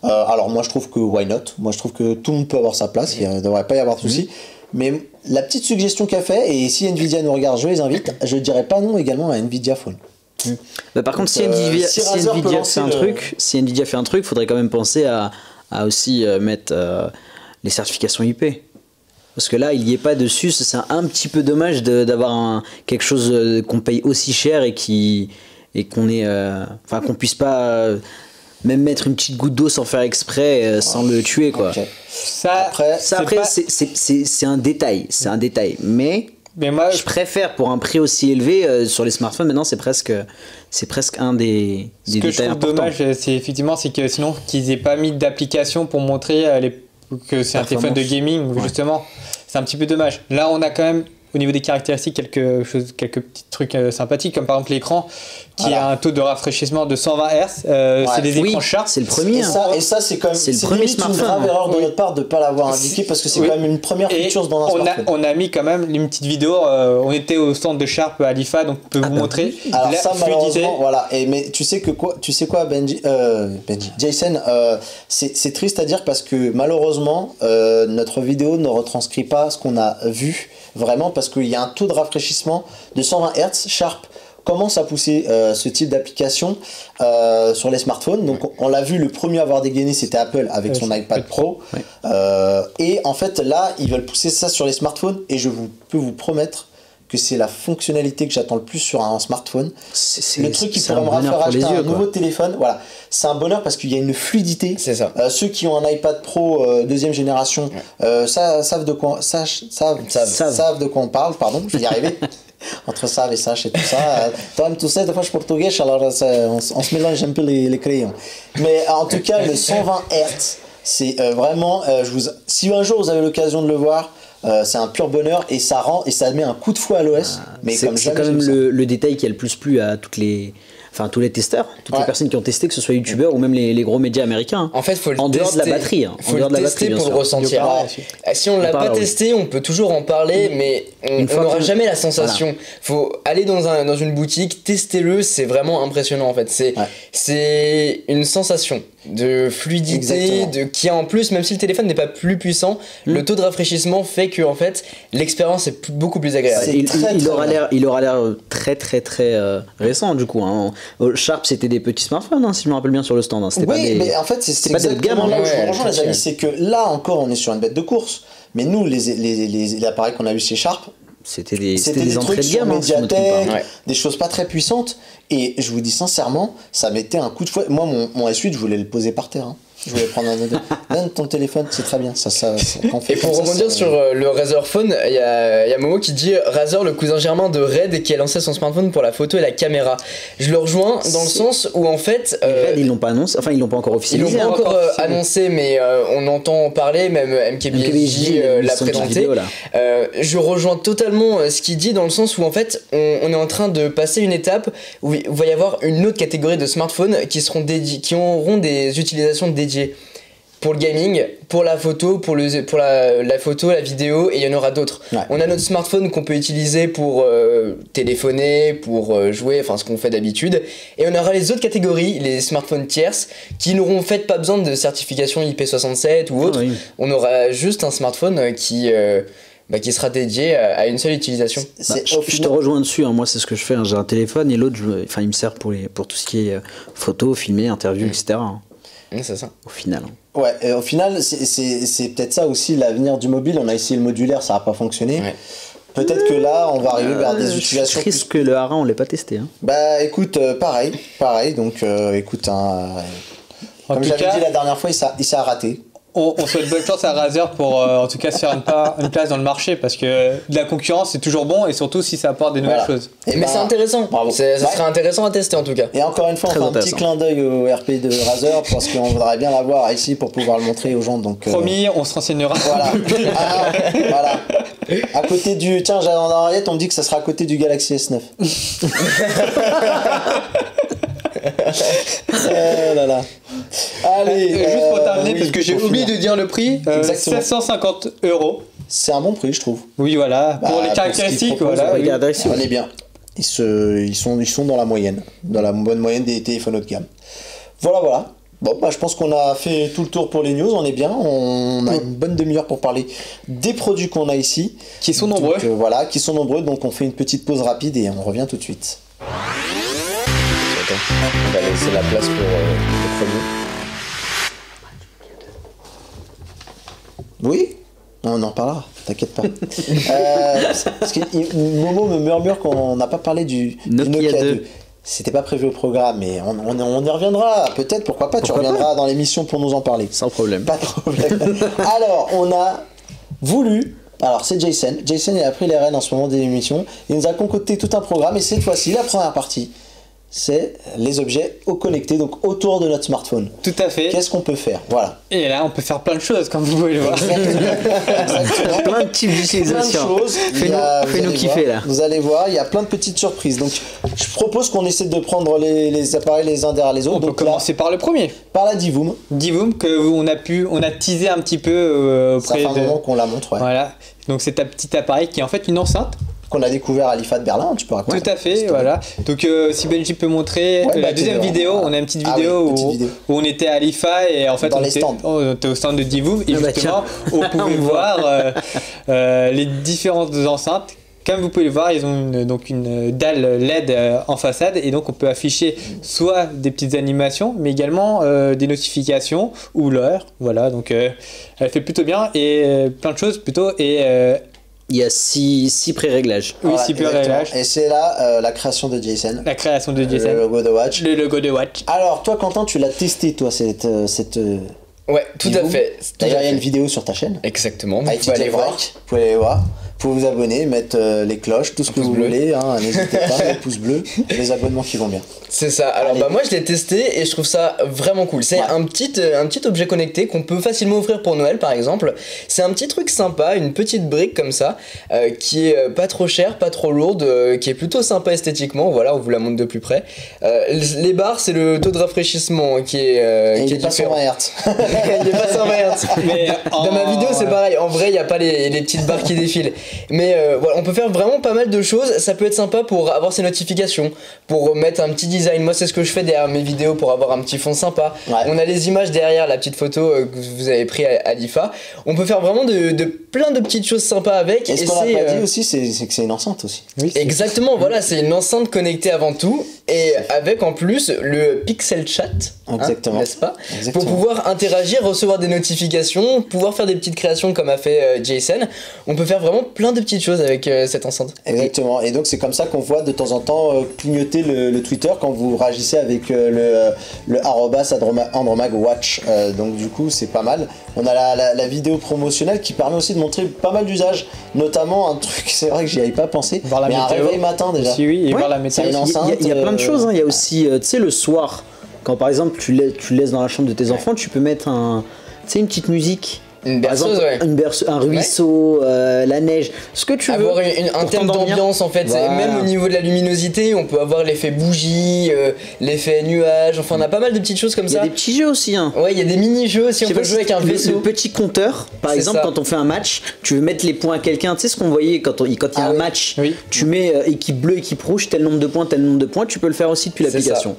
Alors moi je trouve que why not, moi je trouve que tout le monde peut avoir sa place, il ne devrait pas y avoir de souci. Mais la petite suggestion qu'elle fait, et si Nvidia nous regarde, je les invite, je dirais pas non également à Nvidia Phone. Par contre, si Nvidia fait un truc, faudrait quand même penser à aussi mettre les certifications IP. Parce que là, il n'y est pas dessus, c'est un petit peu dommage d'avoir quelque chose qu'on paye aussi cher et qu'on puisse pas même mettre une petite goutte d'eau sans faire exprès, sans le tuer quoi. Okay. Après c'est un détail, mais moi, je préfère pour un prix aussi élevé sur les smartphones. Maintenant c'est presque un des détails importants. Ce que je trouve dommage, c'est que sinon qu'ils aient pas mis d'application pour montrer que c'est un téléphone de gaming, justement. C'est un petit peu dommage. Là on a quand même au niveau des caractéristiques quelques petits trucs sympathiques, comme par exemple l'écran qui a un taux de rafraîchissement de 120 Hz. C'est des écrans Sharp. C'est le premier. Et ça c'est quand même c'est le premier limite une grave erreur de notre part de ne pas l'avoir indiqué parce que c'est quand même une première feature dans un smartphone. On a mis quand même une petite vidéo. On était au stand de Sharp à l'IFA, donc on peut vous montrer. Alors la ça fluidité. malheureusement, voilà. Mais tu sais quoi, Jason, c'est triste à dire parce que malheureusement notre vidéo ne retranscrit pas ce qu'on a vu vraiment parce qu'il y a un taux de rafraîchissement de 120 Hz. Sharp commence à pousser ce type d'application sur les smartphones. Donc on l'a vu, le premier à avoir dégainé c'était Apple avec son iPad Pro. Et en fait là ils veulent pousser ça sur les smartphones et peux vous promettre que c'est la fonctionnalité que j'attends le plus sur un smartphone. Le truc qui pourrait me faire acheter un nouveau téléphone. Voilà, c'est un bonheur parce qu'il y a une fluidité. C'est ça. Ceux qui ont un iPad Pro deuxième génération savent de quoi savent de quoi on parle. Pardon, je vais y arriver. Entre ça et ça et tout ça. Toi-même, tu sais, des fois je suis portugais, alors on se mélange un peu les crayons. Mais en tout cas, le 120 Hz, c'est vraiment. Si un jour vous avez l'occasion de le voir, c'est un pur bonheur et ça met un coup de fouet à l'OS. Mais c'est quand même le détail qui a le plus plu à tous les testeurs, toutes les personnes qui ont testé, que ce soit youtubeurs ou même les gros médias américains. En fait, faut le en tester. Dehors de la batterie. Faut le tester pour le ressentir. Si on l'a pas testé, on peut toujours en parler, mais on n'aura jamais la sensation. Voilà. Faut aller dans une boutique, tester-le, c'est vraiment impressionnant en fait. C'est une sensation de fluidité, qui a en plus, même si le téléphone n'est pas plus puissant, le taux de rafraîchissement fait que en fait l'expérience est beaucoup plus agréable. Il aura l'air très très très récent du coup. Hein. Sharp c'était des petits smartphones, hein, si je me rappelle bien sur le stand. Hein. Mais en fait c'est exactement là où je rejoins les amis, c'est que là encore on est sur une bête de course. Mais nous les appareils qu'on a eu chez Sharp, c'était des entrées de gamme, Mediatek, des choses pas très puissantes. Et je vous dis sincèrement, ça mettait un coup de fouet. Moi, mon S8, je voulais le poser par terre. Hein. Je voulais prendre donne ton téléphone, c'est très bien. Et pour rebondir sur le Razer Phone, il y a Momo qui dit Razer, le cousin germain de Red, qui a lancé son smartphone pour la photo et la caméra. Je le rejoins dans le sens où en fait. Red, ils l'ont pas annoncé, enfin ils l'ont pas encore officialisé. Ils l'ont pas encore annoncé, mais on entend parler, même MKBHD l'a présenté. Je rejoins totalement ce qu'il dit dans le sens où en fait on est en train de passer une étape où il va y avoir une autre catégorie de smartphones qui auront des utilisations dédiées pour le gaming, pour la photo, pour la photo, la vidéo, et il y en aura d'autres. On a notre smartphone qu'on peut utiliser pour téléphoner, pour jouer, enfin ce qu'on fait d'habitude, et on aura les autres catégories, les smartphones tierces, qui n'auront en fait pas besoin de certification IP67 ou autre. On aura juste un smartphone qui sera dédié à une seule utilisation. Je te rejoins dessus, hein. Moi c'est ce que je fais, hein. J'ai un téléphone et l'autre il me sert pour tout ce qui est photo, filmer, interview, etc. Hein. C'est ça. Au final. Ouais, au final, c'est peut-être ça aussi l'avenir du mobile. On a essayé le modulaire, ça n'a pas fonctionné. Ouais. Peut-être que là, on va arriver vers des utilisations. Je suis triste que le Hara, on ne l'ait pas testé. Hein. Bah écoute, pareil. Donc écoute, comme j'avais dit la dernière fois, il s'est raté. On souhaite bonne chance à Razer pour en tout cas se faire une place dans le marché parce que de la concurrence c'est toujours bon et surtout si ça apporte des nouvelles choses. Mais c'est intéressant, ça serait intéressant à tester en tout cas. Et encore une fois on fait un petit clin d'œil au RP de Razer parce qu'on voudrait bien l'avoir ici pour pouvoir le montrer aux gens. Donc, promis, on se renseignera. Voilà. Voilà. À côté du... Tiens, dans l'oreillette on me dit que ça sera à côté du Galaxy S9. Là là. Allez, juste pour terminer, parce que j'ai oublié de dire le prix, 750 €. C'est un bon prix, je trouve. Oui, voilà, pour les caractéristiques, voilà. On est bien. Ils sont dans la moyenne, dans la bonne moyenne des téléphones haut de gamme. Voilà. Bon, je pense qu'on a fait tout le tour pour les news, on est bien. On a une bonne demi-heure pour parler des produits qu'on a ici. Qui sont nombreux. Donc, qui sont nombreux. Donc, on fait une petite pause rapide et on revient tout de suite. On va laisser la place pour le premier. Oui, on en parlera, t'inquiète pas. Parce que Momo me murmure qu'on n'a pas parlé du Nokia 2. C'était pas prévu au programme, mais on y reviendra. Peut-être, pourquoi pas, tu reviendras dans l'émission pour nous en parler. Sans problème. Pas de problème. Alors, on a voulu... Alors, c'est Jason. Jason, il a pris les rênes en ce moment de l'émission. Il nous a concocté tout un programme et cette fois-ci, la première partie, c'est les objets connectés, donc autour de notre smartphone. Tout à fait. Qu'est-ce qu'on peut faire? Voilà. Et là, on peut faire plein de choses, comme vous pouvez le voir. Exactement. Plein de types d'utilisation. Plein de choses. Fais-nous kiffer là. Vous allez voir, il y a plein de petites surprises. Donc, je propose qu'on essaie de prendre les appareils les uns derrière les autres. On peut Donc, là, commencer par le premier. par la Divoom. Divoom, on a teasé un petit peu Ça auprès fait un de... moment qu'on la montre, ouais. Voilà. Donc c'est un petit appareil qui est en fait une enceinte. Qu'on a découvert à l'IFA de Berlin, tu peux raconter. Tout à fait, Histoire. voilà. Donc si Benji peut montrer Ouais, la deuxième vidéo, voilà. on a une petite Ah vidéo, oui, petite où, vidéo. où on était à l'IFA et en fait Dans on les était, stands. on était au stand de Divoom et Ah bah justement on pouvait voir les différentes enceintes. Comme vous pouvez le voir, ils ont une dalle LED en façade et donc on peut afficher soit des petites animations, mais également des notifications ou l'heure. Voilà, donc elle fait plutôt bien et plein de choses plutôt et Il y a 6 pré-réglages. oui, Voilà, si peu exactement. réglage. Et c'est là la création de Jason. La création de Le Jason, logo de Watch. le logo de Watch. Alors, toi, Quentin, tu l'as testé, toi, cette Ouais, tout à Divoom. fait. Tout à D'ailleurs, il y a fait. une vidéo sur ta chaîne. Exactement, vous Avec pouvez toutes aller les voir. breaks. Vous pouvez aller voir. Vous pouvez vous abonner, mettre les cloches, tout ce que pouce vous bleu. voulez. Hein, n'hésitez pas, les pouces bleus, les abonnements qui vont bien. C'est ça. Alors Allez. bah moi je l'ai testé et je trouve ça vraiment cool. C'est Ouais. un petit objet connecté qu'on peut facilement offrir pour Noël par exemple. C'est un petit truc sympa, une petite brique comme ça, qui est pas trop chère, pas trop lourde, qui est plutôt sympa esthétiquement. Voilà, on vous la montre de plus près. Les barres, c'est le taux de rafraîchissement qui est, Et qui il est est pas 120 différent. Hz. Il est pas 120 Hz. Mais Dans ma vidéo c'est pareil, en vrai il n'y a pas les petites barres qui défilent. Mais voilà, on peut faire vraiment pas mal de choses, ça peut être sympa pour avoir ses notifications, pour mettre un petit design, moi c'est ce que je fais derrière mes vidéos pour avoir un petit fond sympa. Ouais. On a les images derrière, la petite photo que vous avez pris à l'IFA. On peut faire vraiment de plein de petites choses sympas avec. Et ce qu'on n'a c'est, pas dit aussi, c'est que c'est une enceinte aussi. oui, c'est- Exactement, voilà, c'est une enceinte connectée avant tout et avec en plus le Pixel Chat, hein, Exactement. n'est-ce pas? Exactement. Pour pouvoir interagir, recevoir des notifications, pouvoir faire des petites créations comme a fait Jason. On peut faire vraiment plein de petites choses avec cette enceinte. Exactement. Et donc c'est comme ça qu'on voit de temps en temps clignoter le Twitter quand vous réagissez avec le arrobas @andromagwatch. Donc du coup c'est pas mal. On a la vidéo promotionnelle qui permet aussi de montrer pas mal d'usages, notamment un truc, c'est vrai que j'y avais pas pensé, Voir la mais un météo. réveil matin déjà. Si, oui, et Ouais, voir la météo. c'est une aussi. enceinte. Il y a plein de choses, hein. Il y a aussi, tu sais, le soir, quand par exemple tu laisses dans la chambre de tes enfants, tu peux mettre tu sais, une petite musique. Une Par berceuse, exemple, ouais. un ruisseau, la neige, ce que tu veux. Avoir un pour thème t'endormir. d'ambiance en fait. Voilà. Même au niveau de la luminosité, on peut avoir l'effet bougie, l'effet nuage, enfin on a pas mal de petites choses comme Il y a ça. des petits jeux aussi, hein. Ouais, il y a des mini-jeux aussi, Je on sais peut pas jouer si avec un le vaisseau. petit compteur, par C'est exemple, ça. quand on fait un match, tu veux mettre les points à quelqu'un. Tu sais ce qu'on voyait quand il y a Ah un oui. match, Oui. tu mets équipe bleue, équipe rouge, tel nombre de points, tu peux le faire aussi depuis C'est l'application.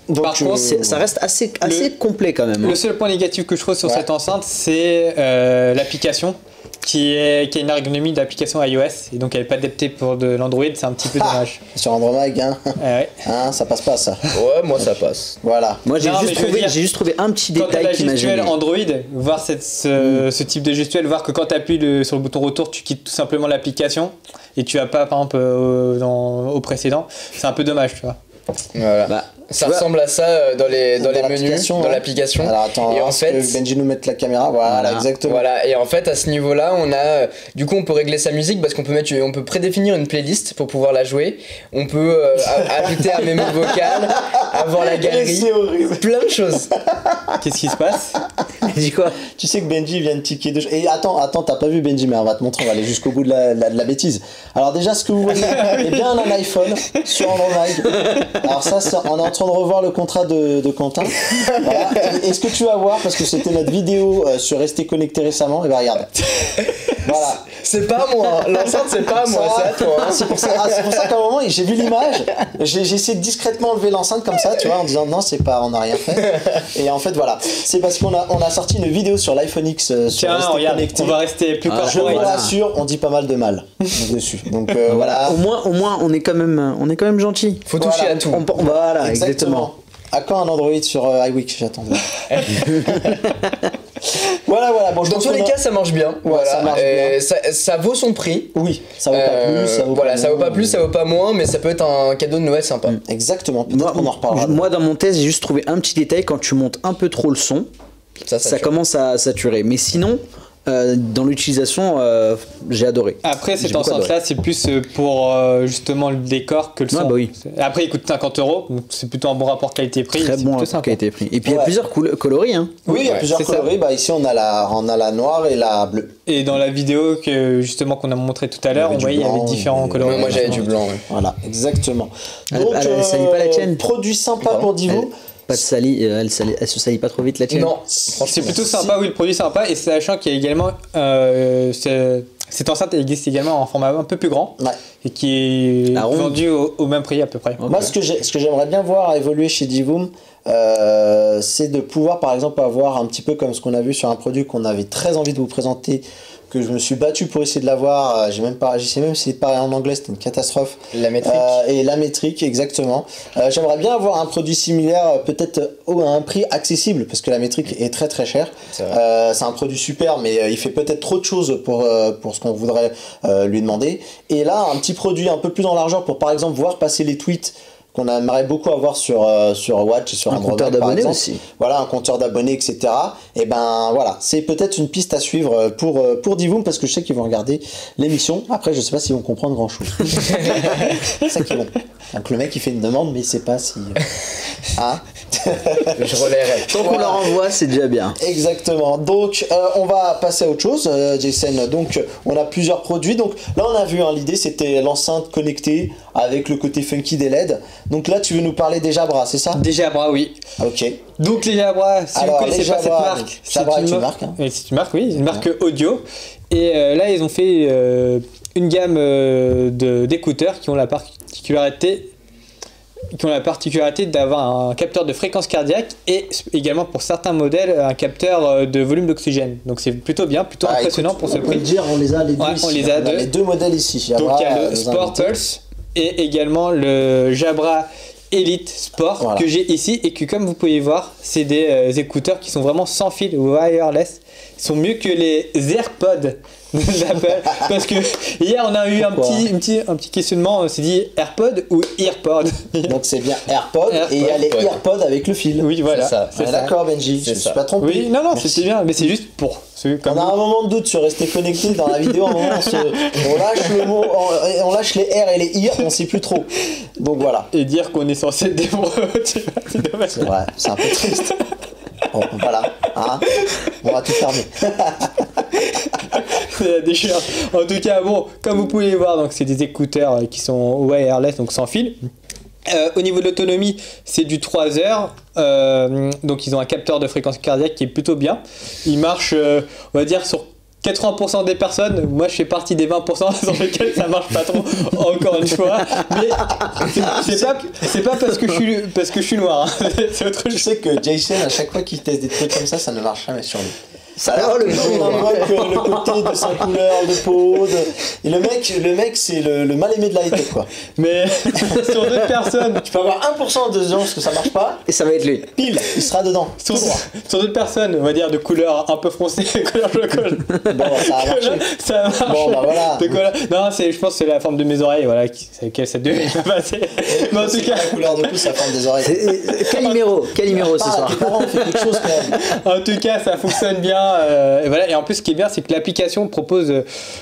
Donc, Par contre, Ça reste assez complet quand même. hein. Le seul point négatif que je trouve sur Ouais. cette enceinte, c'est l'application qui a une ergonomie d'application iOS et donc elle n'est pas adaptée pour de l'Android, c'est un petit peu dommage. sur Andromag, hein, Ouais. hein, ça passe pas ça. Ouais, moi ça passe. Voilà. Moi j'ai Non, mais juste, je veux dire, j'ai trouvé un petit Quand tu as détail la qui m'a gêné. gestuelle Android, voir ce type de gestuelle, voir que quand tu appuies sur le bouton retour, tu quittes tout simplement l'application et tu vas pas par exemple au précédent, c'est un peu dommage, tu vois. Voilà. Bah, Ça tu vois, ressemble à ça dans les menus, l'application, dans ouais. l'application. Alors attends, Et en est-ce fait, que Benji nous mette la caméra, voilà, exactement. voilà, et en fait à ce niveau-là, on a du coup on peut régler sa musique parce qu'on peut prédéfinir une playlist pour pouvoir la jouer. On peut ajouter un mémo vocal, avoir la galerie, C'est horrible. plein de choses. Qu'est-ce qui se passe? dis quoi? Tu sais que Benji vient de tiquer de... Et attends, t'as pas vu Benji, mais on va te montrer, on va aller jusqu'au bout de la bêtise. Alors déjà, ce que vous voyez, eh bien un iPhone sur Android. Alors ça, on est en train de revoir le contrat de Quentin. Voilà. Et ce que tu vas voir, parce que c'était notre vidéo sur Rester Connecté récemment, et ben regarde. Voilà. C'est pas moi, l'enceinte c'est pas moi, c'est à toi. hein. C'est pour ça qu'à un moment, j'ai vu l'image, j'ai essayé de discrètement enlever l'enceinte comme ça, tu vois, en disant non, c'est pas, on n'a rien fait. Et en fait, voilà. C'est parce qu'on a sorti une vidéo sur l'iPhone X sur Tiens, Rester regarde, Connecté. on va rester plus Je vous corporate. rassure, on dit pas mal de mal dessus. Donc voilà. Au moins, on est quand même gentil. Faut toucher Voilà. à tout. Voilà, exactement. À quand un Android sur iWeek? J'attends. Voilà. Bon, je Dans pense tous les qu'on a- cas, ça marche bien. Voilà. ça marche bien. Ça vaut son prix. Oui, ça vaut pas plus, ça vaut voilà, pas ça vaut moins. pas plus, ça vaut pas moins, mais ça peut être un cadeau de Noël sympa. Exactement. Peut-être qu'on en reparlera. Moi, dans mon test, j'ai juste trouvé un petit détail. Quand tu montes un peu trop le son, Ça ça commence à saturer. Mais sinon, Dans l'utilisation, j'ai adoré. Après, J'ai cet beaucoup enceinte-là, c'est plus pour justement le décor que le son. Ouais, bah oui. Après, il coûte 50 €, donc c'est plutôt un bon rapport qualité-prix. Très c'est bon plutôt sympa. qui a été pris. Et puis il y a Ouais. plusieurs coloris. Hein. Oui, il y a plusieurs c'est ça. coloris. Bah, ici, on a la noire et la bleue. Et dans la vidéo que justement qu'on a montré tout à l'heure, avait on du voyait il y avait blanc, différents et- coloris. Ouais, moi j'avais du blanc. Ouais. Voilà, exactement. Elle salit pas la tienne. Produit sympa pour Divo. Pas de sali, elle se salit pas trop vite la tienne. Non, C'est plutôt sympa, oui, le produit est sympa. Et sachant qu'il y a également. Cette enceinte elle existe également en format un peu plus grand. Ouais. Et qui est La ronde. vendue au même prix à peu près. Moi, ce que j'aimerais bien voir évoluer chez Divoom, c'est de pouvoir, par exemple, avoir un petit peu comme ce qu'on a vu sur un produit qu'on avait très envie de vous présenter, que je me suis battu pour essayer de l'avoir. Je sais même si c'est pareil en anglais, c'était une catastrophe. La métrique. Et la métrique, exactement. J'aimerais bien avoir un produit similaire, peut-être à un prix accessible, parce que la métrique est très très chère. C'est vrai. C'est un produit super, mais il fait peut-être trop de choses pour ce qu'on voudrait lui demander. Et là, un petit produit un peu plus en largeur pour, par exemple, voir passer les tweets qu'on aimerait beaucoup avoir sur Watch et sur Un Android, compteur par d'abonnés exemple. aussi. Voilà, un compteur d'abonnés, etc. Et ben voilà, c'est peut-être une piste à suivre pour Divoom, parce que je sais qu'ils vont regarder l'émission. Après, je sais pas s'ils vont comprendre grand-chose. C'est ça qu'ils vont. Donc le mec, il fait une demande, mais il sait pas si... Hein. Je relayerai. Tant qu'on leur envoie, c'est déjà bien. Exactement. Donc, on va passer à autre chose, Jason. Donc, on a plusieurs produits. Donc, là, on a vu, hein, l'idée, c'était l'enceinte connectée avec le côté funky des LED. Donc là, tu veux nous parler des Jabra, c'est ça? Des Jabra, oui. Ok. Donc les Jabra, si Alors, vous connaissez les pas cette Jabra, marque, Jabra est une marque, hein. Oui, c'est une marque, oui, une marque audio. Et là, ils ont fait une gamme d'écouteurs qui ont la particularité d'avoir un capteur de fréquence cardiaque et également pour certains modèles un capteur de volume d'oxygène. Donc c'est plutôt bien, plutôt impressionnant Écoute, pour ce on peut prix. le dire, on les a les deux Ouais, ici. on les a On a deux. les deux modèles ici. Donc Jabra, il y a le nous Sport invités. Pulse et également le Jabra Elite Sport Voilà. que j'ai ici et que comme vous pouvez voir, c'est des écouteurs qui sont vraiment sans fil, wireless. Ils sont mieux que les AirPods d'Apple parce que hier on a eu un petit questionnement, on s'est dit AirPod ou EarPod. Donc c'est bien AirPod et il y a les AirPod. AirPods avec le fil. Oui, voilà. C'est ça. On est d'accord, Benji, je C'est ne suis ça. pas trompé. Oui, non, Merci. c'était bien, mais c'est juste pour ceux comme On a vous. un moment de doute sur rester connecté dans la vidéo. À un moment, on lâche le mot, on lâche les R et les IR, on sait plus trop. Donc voilà, Et dire qu'on est censé être des bros, tu vois, c'est dommage. c'est vrai, c'est un peu triste. Bon, voilà, hein, on va tout fermer. C'est la déchirure. En tout cas, bon, comme vous pouvez voir, donc c'est des écouteurs qui sont wireless, donc sans fil. Au niveau de l'autonomie, c'est du 3 heures. Donc ils ont un capteur de fréquence cardiaque qui est plutôt bien. Il marche, on va dire, sur 80% des personnes. Moi, je fais partie des 20% sur lesquels ça marche pas trop, encore une fois. Mais c'est pas parce que je suis noir. Hein. C'est autre Je chose. sais que Jason, à chaque fois qu'il teste des trucs comme ça ne marche jamais sur lui. Alors, le On invoque le côté de sa couleur, de peau, et le mec c'est le mal aimé de la high-tech, quoi. Mais sur d'autres personnes, Tu peux avoir 1% de gens que ça marche pas, Et ça va être lui. pile, il sera dedans. sur, Tout droit. sur d'autres personnes, on va dire de couleur un peu foncée, couleur chocolat. Bon, ça a marché. Ça marche. Bon, bah voilà. De couleur- Non, je pense que c'est la forme de mes oreilles, voilà, c'est laquelle ça devait pas passer. Mais en tout C'est cas, pas la couleur de peau, ça forme des oreilles. Quel numéro ce Ah, soir? tes parents ont fait quelque chose quand même. en tout cas, ça fonctionne bien. Et voilà. Et en plus, ce qui est bien, c'est que l'application propose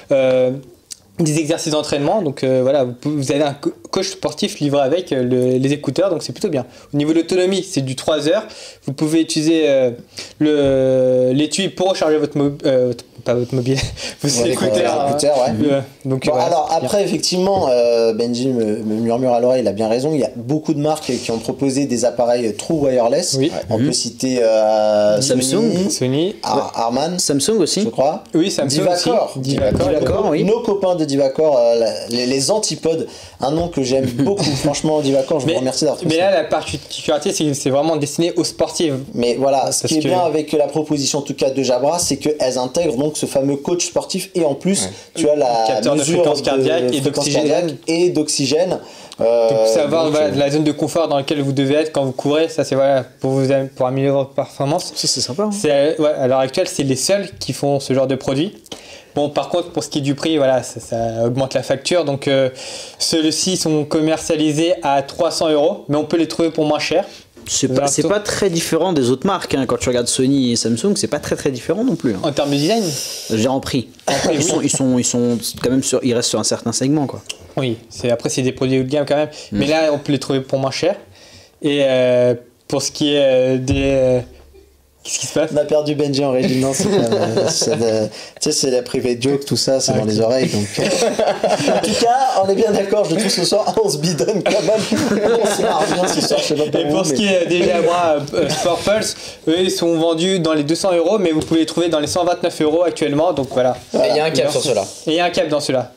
des exercices d'entraînement. Donc voilà, vous avez un coach sportif livré avec les écouteurs, donc c'est plutôt bien. Au niveau de l'autonomie, c'est du 3 heures. Vous pouvez utiliser l'étui pour recharger votre pas votre mobile, vos Ouais, écouteurs. écouteurs, ouais. Donc, Bon, voilà, alors c'est bien. après, effectivement, Benji me murmure à l'oreille, il a bien raison. Il y a beaucoup de marques qui ont proposé des appareils true wireless. Oui. On peut citer Samsung, Sony. Harman, Samsung aussi. je crois. Oui, Samsung Divacor. aussi. Divacor. Divacor, oui. Nos copains de Divacor, les antipodes, un nom que j'aime beaucoup. Franchement, Divacor, je vous remercie d'avoir trouvé Mais ça. là, la particularité, c'est que c'est vraiment destiné aux sportifs. Mais voilà, ce qui est Parce que- bien avec la proposition en tout cas de Jabra, c'est qu'elles intègrent donc ce fameux coach sportif et en plus tu as la Capteur de mesure fréquence cardiaque et fréquence d'oxygène. cardiaque et d'oxygène. Donc savoir donc, voilà, la zone de confort dans laquelle vous devez être quand vous courez, ça c'est voilà, pour améliorer votre performance. Ça, c'est sympa. Hein. Ouais, à l'heure actuelle, c'est les seuls qui font ce genre de produit. Bon, par contre, pour ce qui est du prix, voilà, ça augmente la facture. Donc, ceux-ci sont commercialisés à 300 €, mais on peut les trouver pour moins cher. C'est pas très différent des autres marques. Hein. Quand tu regardes Sony et Samsung, c'est pas très différent non plus. Hein. En termes de design? Je veux dire en prix. Ils sont quand même ils restent sur un certain segment, quoi. Oui, après c'est des produits haut de gamme quand même. Mais là, on peut les trouver pour moins cher. Et pour ce qui est des... Qu'est-ce qui se passe? On a perdu Benji en régie. Non, tu sais, c'est la private joke, tout ça, c'est dans les oreilles. Donc... en tout cas, on est bien d'accord, je trouve ce soir, on se bidonne quand même. On se marre bien ce soir, je sais pas pour Et pour vous, ce qui est des Jabra Sport Pulse, eux ils sont vendus dans les 200 €, mais vous pouvez les trouver dans les 129 € actuellement. Donc voilà. Et il y a un cap sur cela. Et il y a un cap dans cela.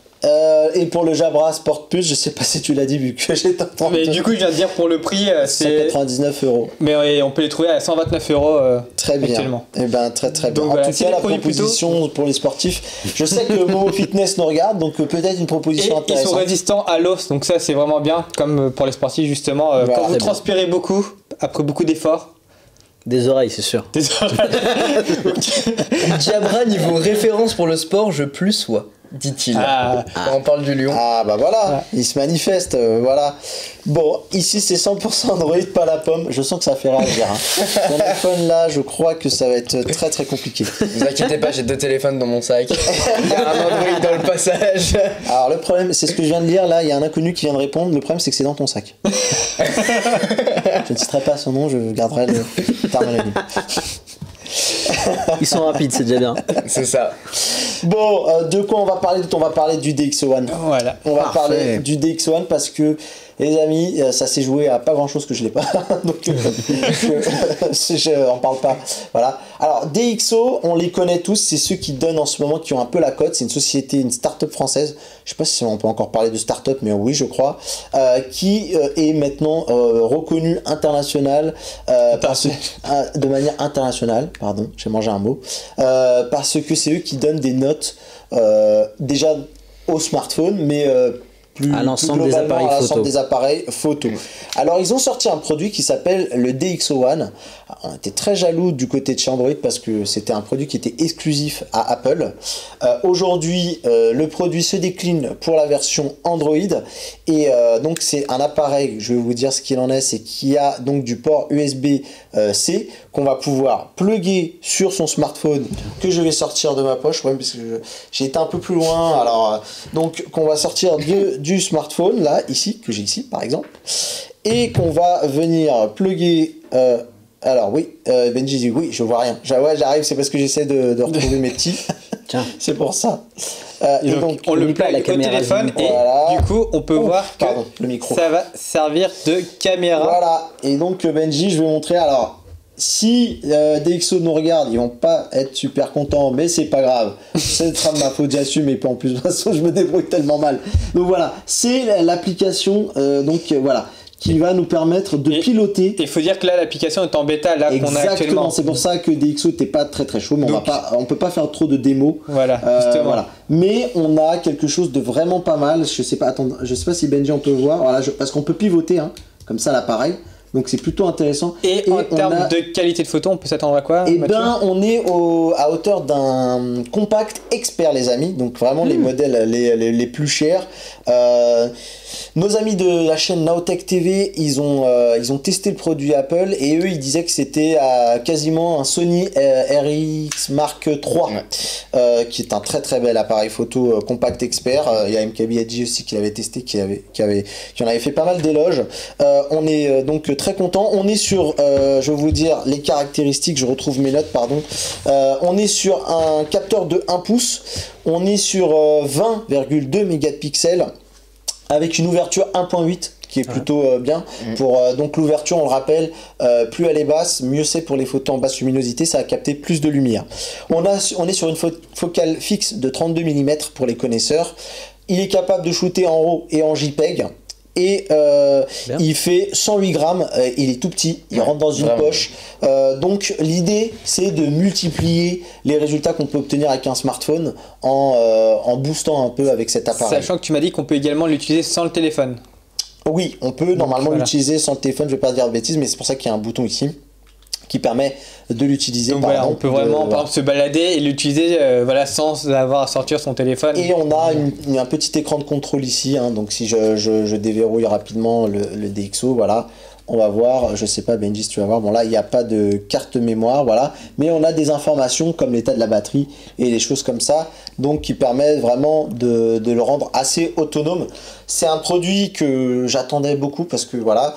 Et pour le Jabra Sport Plus, je sais pas si tu l'as dit vu que j'étais en train Mais du coup, je viens de dire pour le prix, c'est. 199 €. Mais on peut les trouver à 129 € très bien. actuellement. Et ben très bien. Donc, en voilà, tout cas, la proposition pour les sportifs. Je sais que Momo Fitness nous regarde, donc peut-être une proposition Et ils intéressante. sont résistants à l'os, donc ça c'est vraiment bien, comme pour les sportifs justement. Voilà, quand vous très transpirez beaucoup, après beaucoup d'efforts. Des oreilles, c'est sûr. Des Jabra, niveau référence pour le sport, je plus sois, dit-il. Quand on parle du lion. Ah bah voilà, il se manifeste, voilà. Bon, ici c'est 100% Android, pas la pomme. Je sens que ça fait réagir. Hein. Mon iPhone là, je crois que ça va être très très compliqué. Vous inquiétez pas, j'ai 2 téléphones dans mon sac. Il y a un Android dans le passage. Alors le problème, c'est ce que je viens de lire là, il y a un inconnu qui vient de répondre. Le problème c'est que c'est dans ton sac. Je ne citerai pas son nom, je garderai le terme anonyme. Ils sont rapides, c'est déjà bien. C'est ça. Bon, de quoi on va parler? On va parler du DxO One. Voilà. On va Parfait. parler du DxO One parce que, les amis, ça s'est joué à pas grand chose que je l'ai pas. Donc, je en parle pas. Voilà. Alors, DxO, on les connaît tous. C'est ceux qui donnent en ce moment, qui ont un peu la cote. C'est une société, une start-up française. Je sais pas si on peut encore parler de start-up, mais oui, je crois. Qui est maintenant reconnue internationale de manière internationale. Pardon, j'ai mangé un mot. Parce que c'est eux qui donnent des notes déjà au smartphone, mais à l'ensemble plus des globalement, appareils à l'ensemble photo. des appareils photo. Alors ils ont sorti un produit qui s'appelle le DxO One. On était très jaloux du côté de chez Android parce que c'était un produit qui était exclusif à Apple. Aujourd'hui, le produit se décline pour la version Android et donc c'est un appareil, je vais vous dire ce qu'il en est, c'est qu'il y a donc du port USB-C qu'on va pouvoir plugger sur son smartphone, que je vais sortir de ma poche, ouais, parce que j'ai été un peu plus loin, alors donc qu'on va sortir du smartphone, là, ici, que j'ai ici par exemple, et qu'on va venir plugger. Alors oui, Benji dit oui, je vois rien. Ouais, j'arrive, c'est parce que j'essaie de retrouver mes petits. Tiens. C'est pour ça. Et donc, on le plug au téléphone et voilà. du coup on peut voir que pardon, le micro. ça va servir de caméra. Voilà, et donc Benji, je vais montrer. Alors, si DxO nous regarde, ils vont pas être super contents, mais c'est pas grave. C'est de ma faute, j'assume, et puis en plus, de toute façon, je me débrouille tellement mal. Donc voilà, c'est l'application, voilà, qui va nous permettre de piloter. Il faut dire que là l'application est en bêta là qu'on a actuellement. Exactement, c'est pour ça que DxO n'était pas très très chaud, mais donc, on peut pas faire trop de démos. Voilà, justement. Voilà. Mais on a quelque chose de vraiment pas mal. Je sais pas si Benji on peut voir. Voilà, parce qu'on peut pivoter, hein, comme ça l'appareil. Donc c'est plutôt intéressant. Et en termes de qualité de photo, on peut s'attendre à quoi? Eh ben, on est à hauteur d'un compact expert, les amis. Donc vraiment les modèles les plus chers. Nos amis de la chaîne Nowtech TV, ils ont testé le produit Apple et eux ils disaient que c'était quasiment un Sony RX Mark III, qui est un très très bel appareil photo compact expert. Il y a MKBHD aussi qui l'avait testé, qui en avait fait pas mal d'éloges. On est donc très content. On est sur, je vais vous dire les caractéristiques, je retrouve mes notes, pardon. On est sur un capteur de 1 pouce. On est sur 20,2 mégapixels. Avec une ouverture 1.8 qui est plutôt bien. Pour donc l'ouverture, on le rappelle, plus elle est basse, mieux c'est pour les photos en basse luminosité, ça va capter plus de lumière. On est sur une focale fixe de 32 mm pour les connaisseurs. Il est capable de shooter en RAW et en JPEG. Et il fait 108 grammes, il est tout petit, il rentre dans une poche. Donc l'idée c'est de multiplier les résultats qu'on peut obtenir avec un smartphone en boostant un peu avec cet appareil. Sachant que tu m'as dit qu'on peut également l'utiliser sans le téléphone. Oui, on peut normalement l'utiliser sans le téléphone, je vais pas dire de bêtises, mais c'est pour ça qu'il y a un bouton ici. qui permet de l'utiliser. Donc voilà, on peut vraiment par exemple se balader et l'utiliser voilà, sans avoir à sortir son téléphone. Et on a un petit écran de contrôle ici, hein, donc si je déverrouille rapidement le DxO, voilà. On va voir, je sais pas Benji si tu vas voir, bon là il n'y a pas de carte mémoire, voilà, mais on a des informations comme l'état de la batterie et des choses comme ça, donc qui permettent vraiment de le rendre assez autonome. C'est un produit que j'attendais beaucoup parce que voilà.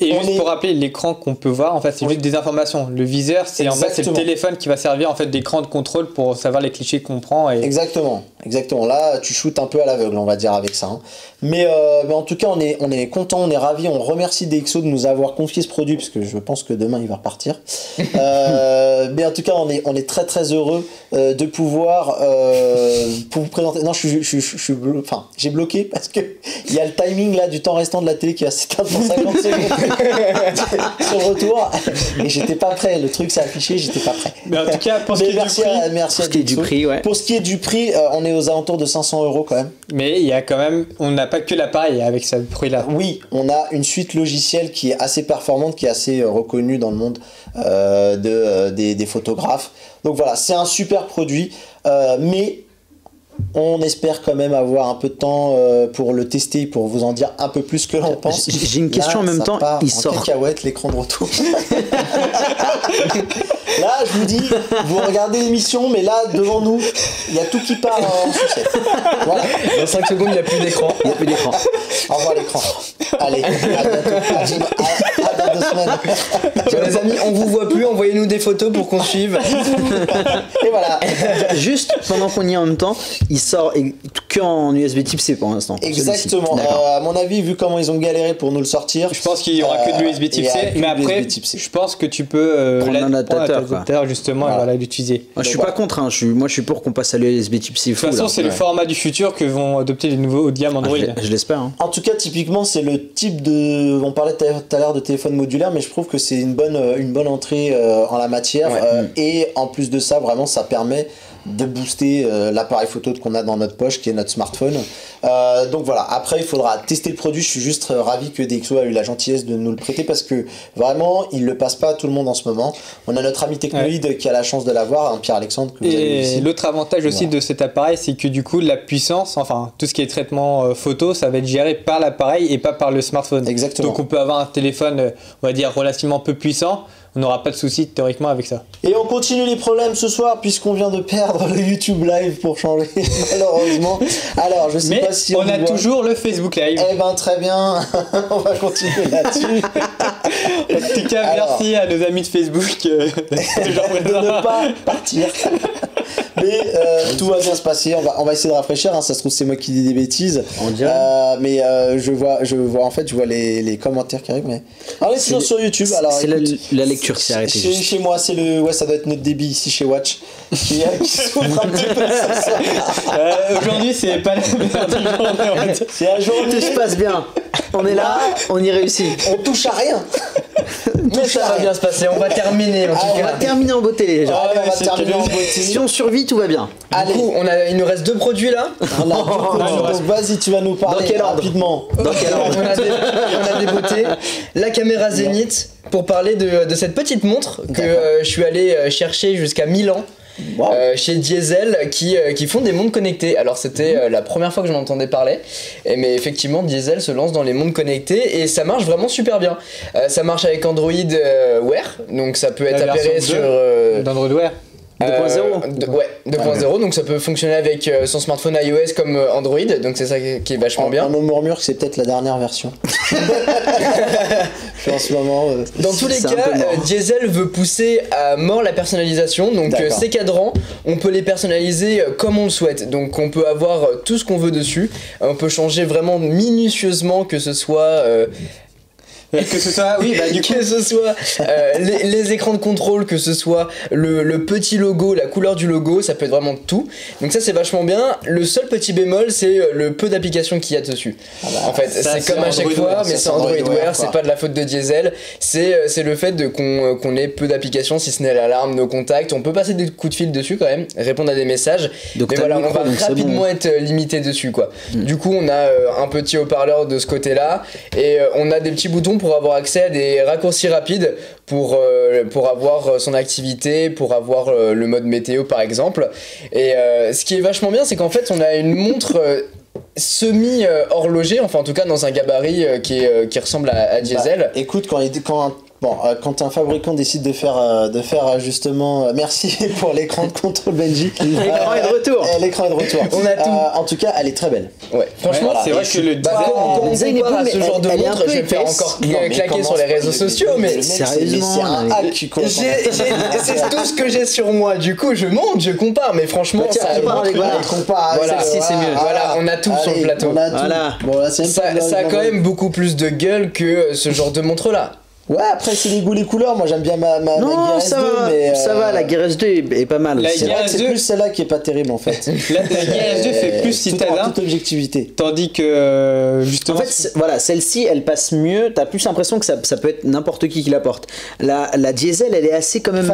Et juste pour rappeler, l'écran qu'on peut voir, en fait, c'est juste des informations. Le viseur, c'est en fait c'est le téléphone qui va servir en fait d'écran de contrôle pour savoir les clichés qu'on prend. Et... Exactement. Là, tu shootes un peu à l'aveugle, on va dire avec ça. Hein. Mais en tout cas, on est content, on est ravis, on remercie DxO de nous avoir confié ce produit parce que je pense que demain il va repartir. Mais en tout cas, on est très très heureux de pouvoir pour vous présenter. Non, j'ai bloqué parce que il y a le timing là du temps restant de la télé qui va s'éteindre pour 50 secondes. Sur le retour et j'étais pas prêt, le truc s'est affiché, j'étais pas prêt. Mais en tout cas pour ce qui est du prix, pour ce qui est du prix, on est aux alentours de 500 € quand même. Mais il y a quand même, on n'a pas que l'appareil avec ce prix là. Oui, on a une suite logicielle qui est assez performante, qui est assez reconnue dans le monde des photographes. Donc voilà, c'est un super produit, mais on espère quand même avoir un peu de temps pour le tester, pour vous en dire un peu plus que l'on pense. J'ai une question en même temps. Il sort cacahuète l'écran de retour. Là, je vous dis, vous regardez l'émission, mais là, devant nous, il y a tout qui part en sucette. Voilà. Dans 5 secondes, il n'y a plus d'écran. Au revoir l'écran. Allez, à bientôt. À dans 2 semaines. Bon, les amis, on vous voit plus, envoyez-nous des photos pour qu'on suive. Et voilà. Juste pendant qu'on y est en même temps, il sort que en USB Type C pour l'instant. Exactement. À mon avis, vu comment ils ont galéré pour nous le sortir, je pense qu'il y aura que de l'USB Type C, mais après, je pense que tu peux prendre un adaptateur justement et voilà l'utiliser. Moi, je suis pas contre, hein. Moi je suis pour qu'on passe à l'USB Type C. De toute façon, c'est le format du futur que vont adopter les nouveaux haut de gamme Android. Je l'espère. Hein. En tout cas, typiquement, c'est le type de. On parlait tout à l'heure de téléphone modulaire, mais je trouve que c'est une bonne entrée en la matière. Et en plus de ça, vraiment, ça permet de booster l'appareil photo qu'on a dans notre poche, qui est notre smartphone. Donc voilà, après il faudra tester le produit. Je suis juste ravi que DxO a eu la gentillesse de nous le prêter parce que vraiment il le passe pas à tout le monde en ce moment. On a notre ami Technoïde qui a la chance de l'avoir, hein, Pierre-Alexandre, que vous avez vu ici. L'autre avantage aussi de cet appareil, c'est que du coup la puissance, enfin tout ce qui est traitement photo, ça va être géré par l'appareil et pas par le smartphone. Exactement. Donc on peut avoir un téléphone on va dire relativement peu puissant, on n'aura pas de soucis théoriquement avec ça. Et on continue les problèmes ce soir puisqu'on vient de perdre le YouTube Live pour changer, malheureusement. Alors, je sais pas si on a toujours le Facebook Live. Eh ben très bien, on va continuer là-dessus. En tout cas, merci à nos amis de Facebook de ne pas partir. Mais tout va bien se passer, on va essayer de rafraîchir, hein. Ça se trouve c'est moi qui dis des bêtises. On dirait. Mais je vois en fait, je vois les commentaires qui arrivent. Mais... on est toujours sur YouTube. Alors, c'est la lecture qui s'est arrêtée. Chez moi, c'est ça doit être notre débit ici chez Watch qui souffre un petit peu. Aujourd'hui, c'est pas la meilleure journée. C'est un jour où tout se passe bien. On est là, on y réussit. On touche à rien. Mais ça va bien se passer, on va terminer en tout cas. On va terminer en beauté les gens. Allez, on va terminer en beauté. Si on survit, tout va bien. Du coup, il nous reste 2 produits là. Donc vas-y, tu vas nous parler rapidement. Dans quel ordre on a des beautés. La caméra Zénith pour parler de cette petite montre que je suis allé chercher jusqu'à Milan. Wow. Chez Diesel qui font des montres connectées. Alors c'était la première fois que je m'entendais parler, mais effectivement Diesel se lance dans les montres connectées et ça marche vraiment super bien. Ça marche avec Android Wear, donc ça peut être appairé sur d'Android Wear 2.0. Ouais, 2.0, donc ça peut fonctionner avec son smartphone iOS comme Android, donc c'est ça qui est vachement bien. On me murmure que c'est peut-être la dernière version. En ce moment, dans tous les cas, Diesel veut pousser à mort la personnalisation, donc ces cadrans, on peut les personnaliser comme on le souhaite, donc on peut avoir tout ce qu'on veut dessus, on peut changer vraiment minutieusement que ce soit... que ce soit que ce soit les écrans de contrôle, que ce soit le petit logo, la couleur du logo, ça peut être vraiment tout. Donc ça c'est vachement bien. Le seul petit bémol c'est le peu d'applications qu'il y a dessus. En fait c'est comme à chaque fois, mais c'est Android Wear, c'est pas de la faute de Diesel, c'est le fait qu'on ait peu d'applications, si ce n'est l'alarme, nos contacts. On peut passer des coups de fil dessus quand même, répondre à des messages, donc mais voilà, on va rapidement être limité dessus quoi. Du coup on a un petit haut-parleur de ce côté là et on a des petits boutons pour avoir accès à des raccourcis rapides pour avoir son activité, pour avoir le mode météo par exemple. Et ce qui est vachement bien, c'est qu'en fait on a une montre semi horlogée, enfin en tout cas dans un gabarit qui ressemble à diesel. Écoute, quand un fabricant décide de faire justement, merci pour l'écran de contrôle Benji. L'écran est de retour. L'écran est de retour. On a tout. En tout cas, elle est très belle. Ouais, franchement, c'est vrai que le design. quand on design est compare à beau, ce mais genre de elle est un montre, peu je vais me faire épaisse. encore Non, mais claquer comment sur les ça, réseaux sociaux, mais le mec, sérieusement, c'est un hack qui commence c'est tout ce que j'ai sur moi. Du coup, je monte, je compare, mais franchement, Bah, tiens, ça compare avec montre- voilà. Voilà. Celle-ci, c'est mieux. Voilà, on a tout sur le plateau. On a tout. Voilà. Bon, là, c'est même pas Ça a quand même beaucoup plus de gueule que ce genre de montre là. Ouais, après, c'est les goûts, les couleurs. Moi, j'aime bien ma Non, Gear ça S2, va, mais. ça va, la Gear S2 est pas mal. La C'est Gear vrai que c'est S2 plus celle-là qui est pas terrible en fait. La Gear S2 fait plus Tout en citadin, toute objectivité. tandis que En justement. fait, voilà, celle-ci, elle passe mieux. T'as plus l'impression que ça peut être n'importe qui la porte. La diesel, elle est assez quand même.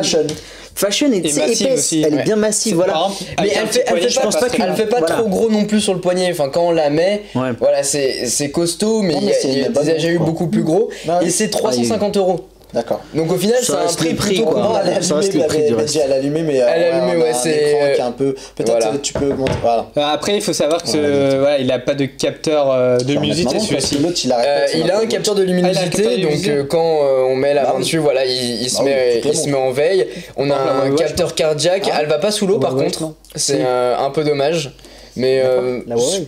Fashion et, massive épaisse. aussi, Elle ouais. est bien massive, Par voilà. exemple, Mais avec un elle petit fait, poignet, elle fait pas, je pense elle fait pas voilà. trop gros non plus sur le poignet. Enfin, quand on la met, Ouais. voilà, c'est costaud, mais Non, il mais y a, c'est il y a une bonne déjà eu montre, quoi. beaucoup plus gros. Ouais. Et c'est 350 euros. D'accord. Donc au final, Ça c'est un reste prix le prix, plutôt quoi. bon. Non, elle est Ça reste allumée, le prix mais du reste. elle est allumée, mais Elle est allumée, on a ouais, un c'est- écran qui est un peu. Peut-être Voilà. tu peux montrer. Voilà. Après, il faut savoir que voilà, il a pas de capteur de luminosité Parce que celui-ci. l'autre, il arrête pas de se Il a marquer. un capteur de Ah, il a un luminosité, capteur de donc luminosité. quand on met la Bah main oui. dessus, voilà, il se Bah oui, met, toutes les il se met en veille. On a Par exemple, la un Huawei, capteur cardiaque, Ah. elle va pas sous l'eau La par Huawei, contre, non. c'est un peu dommage. Mais La Huawei.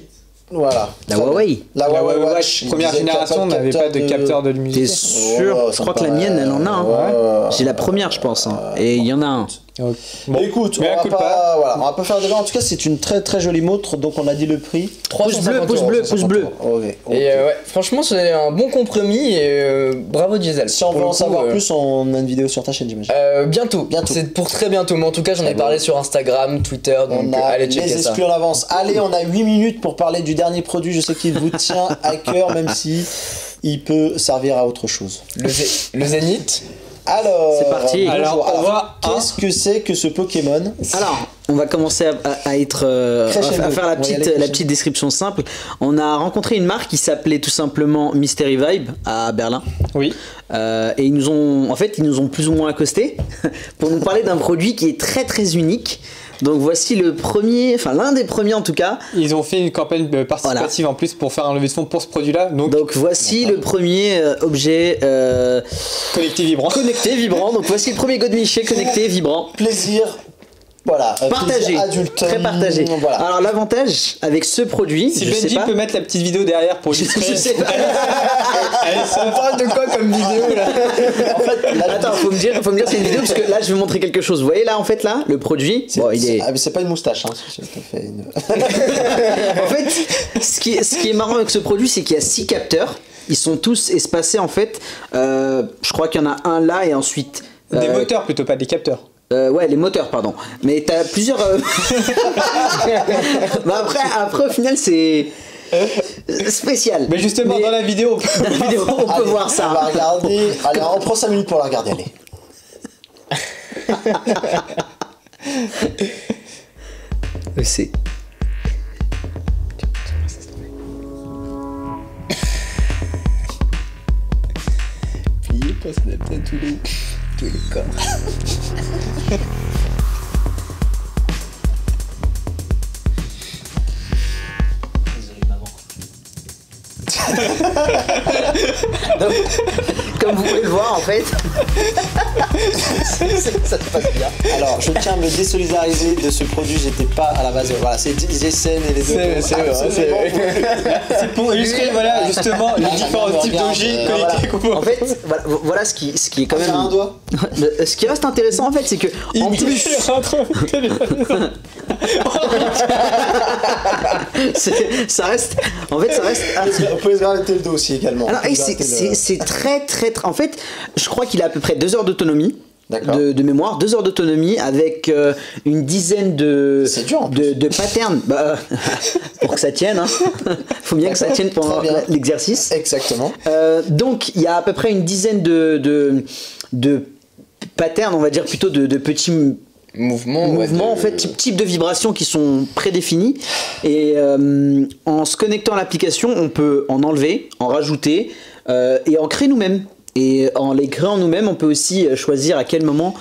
Voilà. La Huawei. La La Huawei Huawei Watch. il première disait qu'il y a génération n'avait pas de capteur de T'es luminosité. sûr? Oh, Je ça crois me que la paraît- mienne, elle en a. Hein. Ouais. J'ai la première, je pense. Hein. Et il y en a un. Donc, Bon, écoute, mais on elle va coûte pas, voilà, on va pas faire de débat. En tout cas, c'est une très très jolie montre. Donc, on a dit le prix. 350 pouce euros. bleu, pouce bleu. Ok. Et ouais, franchement, c'est un bon compromis et bravo Diesel. Si on Pour veut le en coup, savoir plus, on a une vidéo sur ta chaîne, j'imagine. Bientôt. Bientôt. C'est pour très bientôt, mais en tout cas, j'en ai Très parlé bien. sur Instagram, Twitter, donc On a allez les checker ça. exclus en avance. Allez, on a 8 minutes pour parler du dernier produit. Je sais qu'il vous tient à cœur, même si il peut servir à autre chose. Le Zénith. Alors, C'est parti. bonjour. Alors, on va- Qu'est-ce que c'est que ce Pokémon? Alors, on va commencer à être Crescendo. à faire On va y aller la crescendo. petite description simple. On a rencontré une marque qui s'appelait tout simplement Mystery Vibe à Berlin. Oui. Et ils nous ont plus ou moins accosté pour nous parler d'un produit qui est très très unique. Donc voici l'un des premiers en tout cas. Ils ont fait une campagne participative en plus pour faire un levée de fonds pour ce produit-là. Donc, Voici le premier objet connecté vibrant. connecté vibrant. Donc voici le premier Godemiché connecté vibrant. Plaisir. Voilà. Partagé, plaisir adulte. très partagé. Voilà. Alors l'avantage avec ce produit, Si je sais Benji pas, peut mettre la petite vidéo derrière pour je illustrer. sais pas. Allez, ça On parle de quoi comme vidéo là? En fait, là, Attends, faut me dire c'est une vidéo parce que là je vais montrer quelque chose. Vous voyez là en fait là le produit. Bon, il est. Ah, mais c'est pas une moustache, hein. Je te fais une... En fait, ce qui est marrant avec ce produit, c'est qu'il y a 6 capteurs. Ils sont tous espacés en fait. Je crois qu'il y en a un là et ensuite. Des moteurs plutôt, pas des capteurs. Ouais, les moteurs, pardon. Mais t'as plusieurs. Bah après, au final, c'est spécial. Mais justement, dans la vidéo, dans la vidéo, on peut Allez, voir On va ça. regarder. Allez, on prend 5 minutes pour la regarder, allez. C'est. Plié pour s'adapter à tous les corps. Donc, comme vous pouvez le voir, en fait. Ça se passe bien. Alors, je tiens à me désolidariser de ce produit, j'étais pas à la base. Voilà, c'est GSN et les deux. C'est vrai, Absolument. c'est pour illustrer voilà, justement les différents non, types regarde, d'objets voilà. connectés qu'on peut. En fait, voilà ce qui est quand Faire un même. doigt. Ce qui reste intéressant, en fait, c'est que. En plus. Ça reste. En fait, ça reste. Vous pouvez se gratter le dos aussi également. Alors, Vous et pouvez gratter le- c'est très. En fait, je crois qu'il a à peu près 2 heures d'autonomie. D'accord. De mémoire, 2 heures d'autonomie avec une dizaine de, C'est dur, en plus. de patterns pour que ça tienne. Hein. Faut bien que ça tienne pendant Très bien. l'exercice. Exactement. Donc il y a à peu près une dizaine de patterns, on va dire plutôt de petits Mouvement, mouvements en fait, type de vibrations qui sont prédéfinis. Et en se connectant à l'application, on peut en enlever, en rajouter. et en créer nous-mêmes. Et en les créant nous-mêmes, on peut aussi choisir à quel moment.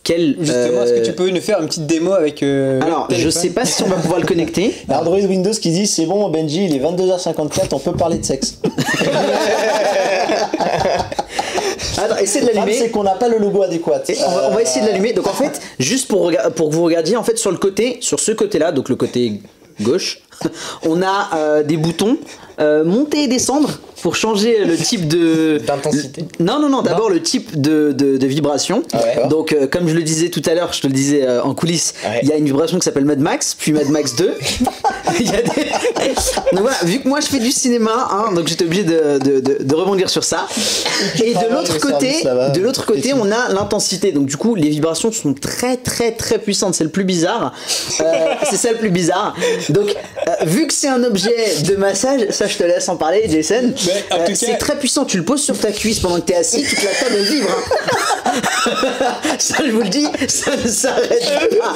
Justement, est-ce que tu peux nous faire une petite démo avec alors, je sais pas si on va pouvoir le connecter. Android Windows qui dit c'est bon Benji, il est 22h54, on peut parler de sexe. Attends, essaie de l'allumer. C'est qu'on n'a pas le logo adéquat. On va essayer de l'allumer. Donc en fait, juste pour que vous regardiez, en fait sur ce côté-là, donc le côté gauche, on a des boutons monter et descendre pour changer le type d'intensité. Non, d'abord le type de vibration. Donc comme je le disais tout à l'heure, je te le disais en coulisses, il y a une vibration qui s'appelle Mad Max, puis Mad Max 2. Donc voilà, vu que moi je fais du cinéma, donc j'étais obligé de rebondir sur ça. Et de l'autre côté, on a l'intensité. Donc du coup, les vibrations sont très très très puissantes. C'est le plus bizarre. C'est ça le plus bizarre. Donc vu que c'est un objet de massage, ça je te laisse en parler, Jason. C'est très puissant, tu le poses sur ta cuisse pendant que t'es assis, toute la table elle vibre. Ça je vous le dis, ça ne s'arrête pas.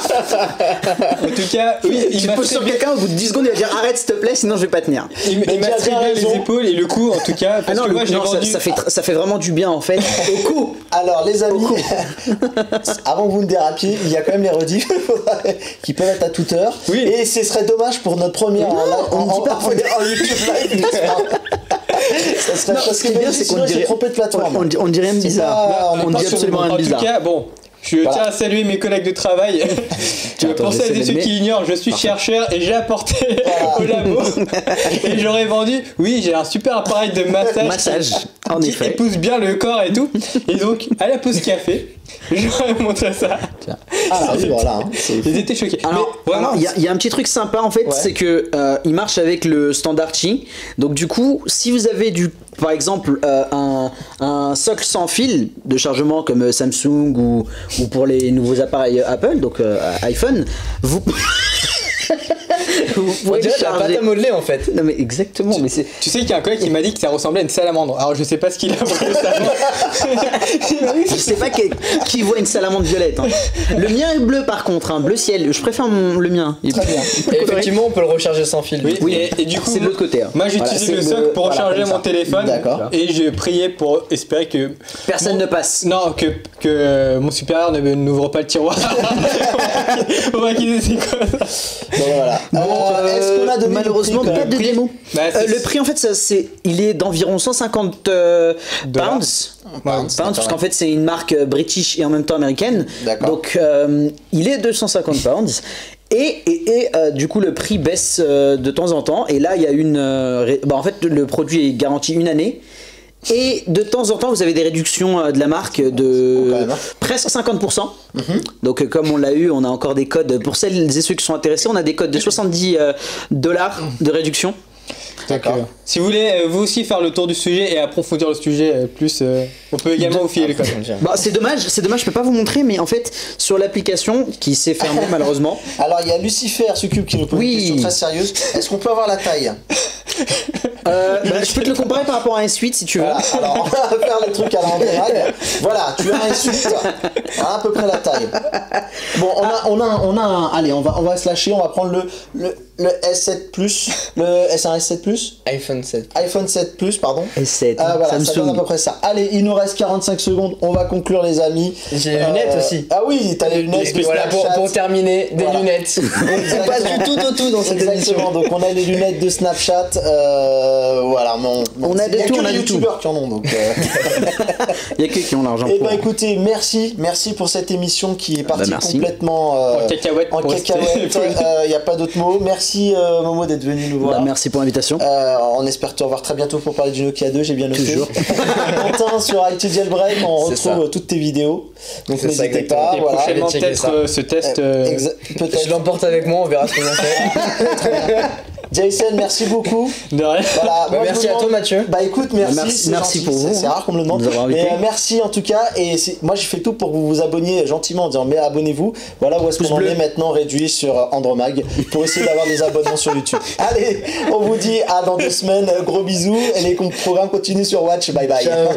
En tout cas, oui, tu poses sur quelqu'un, au bout de 10 secondes il va dire arrête s'il te plaît, sinon je vais pas tenir. Il m'a très bien les épaules et le cou en tout cas. Parce que moi, ça fait vraiment du bien en fait. Au cou. Alors les amis, avant que vous ne dérapiez, il y a quand même les rediffs qui peuvent être à toute heure. Oui. Et ce serait dommage pour notre première en YouTube live. Ça serait parce que bien c'est qu'on dirait trompé de plateforme. On dirait rien de bizarre. On dit absolument rien de bizarre. En tout cas, bon. Je tiens à saluer mes collègues de travail. Pour celles et ceux qui l'ignorent, je suis chercheur et j'ai apporté au labo. Et j'aurais vendu, oui, j'ai un super appareil de massage qui épouse bien le corps et tout. Et donc, à la pause café, j'aurais montré ça. Oui, voilà. Ils étaient choqués. Alors, il y a un petit truc sympa en fait, c'est que il marche avec le standard Qi. Donc du coup, si vous avez par exemple un socle sans fil de chargement comme Samsung ou pour les nouveaux appareils Apple, donc iPhone, vous pouvez la pâte à modeler en fait. Non mais exactement. Tu sais qu'il y a un collègue qui m'a dit que ça ressemblait à une salamandre. Alors je sais pas ce qu'il a pour le salamandre. Je sais pas qui voit une salamandre violette. Le mien est bleu par contre, bleu ciel. Je préfère le mien. Il est très bien. Et effectivement, on peut le recharger sans fil. Oui. Et du coup, c'est de l'autre côté. Moi j'utilisais le socle pour recharger mon téléphone. D'accord. Et j'ai prié pour espérer que personne ne passe. Non, que mon supérieur n'ouvre pas le tiroir. On va quitter c'est quoi ça. Donc voilà. Est-ce qu'on a donné malheureusement pas de démo. Le prix en fait il est d'environ 150 pounds. Parce qu'en fait c'est une marque british et en même temps américaine. Donc il est 250 pounds. Et du coup le prix baisse de temps en temps. Et là il y a en fait le produit est garanti une année. Et de temps en temps, vous avez des réductions de la marque de presque 50%. Donc, comme on l'a eu, on a encore des codes. Pour celles et ceux qui sont intéressés, on a des codes de $70 de réduction. D'accord. Si vous voulez vous aussi faire le tour du sujet et approfondir le sujet plus, on peut également vous filer les codes. C'est dommage, je peux pas vous montrer, mais en fait, sur l'application qui s'est fermée malheureusement. Alors, il y a Lucifer Succube qui nous pose une question très sérieuse. Est-ce qu'on peut avoir la taille? Je peux te le comparer par rapport à un S8 si tu veux. Voilà, alors on va faire le truc à l'envers. Voilà, tu as un S8 à peu près la taille. Bon, on a un. Allez, on va se lâcher, on va prendre le S7 Plus, le S1 S7 Plus, iPhone 7. iPhone 7 Plus, pardon. S7. Voilà, Samsung. ça donne à peu près ça. Allez, il nous reste 45 secondes, on va conclure les amis. J'ai les lunettes aussi. Ah oui, t'as les lunettes. Voilà, pour terminer, des lunettes. C'est pas du tout dans cette émission. Donc on a les lunettes de Snapchat. Voilà, on a de tout, on a les du tout. youtubeurs qui en ont donc. Il y a que qui ont l'argent. Et écoutez, merci pour cette émission qui est partie complètement en cacahuète. Il n'y a pas d'autre mot. Merci Momo d'être venu nous voir. Merci pour l'invitation. On espère te revoir très bientôt pour parler du Nokia 2, j'ai bien noté. Toujours. Quentin sur IT Jailbreak, on retrouve toutes tes vidéos. Donc n'hésitez pas. Et prochainement peut-être ce test. Peut-être. Je l'emporte avec moi, on verra ce qu'on en fait. Jason, merci beaucoup. De rien. Voilà, merci à toi Mathieu. Écoute, merci pour vous. C'est rare qu'on me le demande. Mais merci en tout cas. Et moi j'ai fait tout pour que vous vous abonniez gentiment en disant mais abonnez-vous. Voilà où est-ce qu'on en est maintenant réduit sur Andromag pour essayer d'avoir des abonnements sur YouTube. Allez, on vous dit à dans 2 semaines. Gros bisous. Et les programmes continuent sur Watch. Bye bye. Ciao.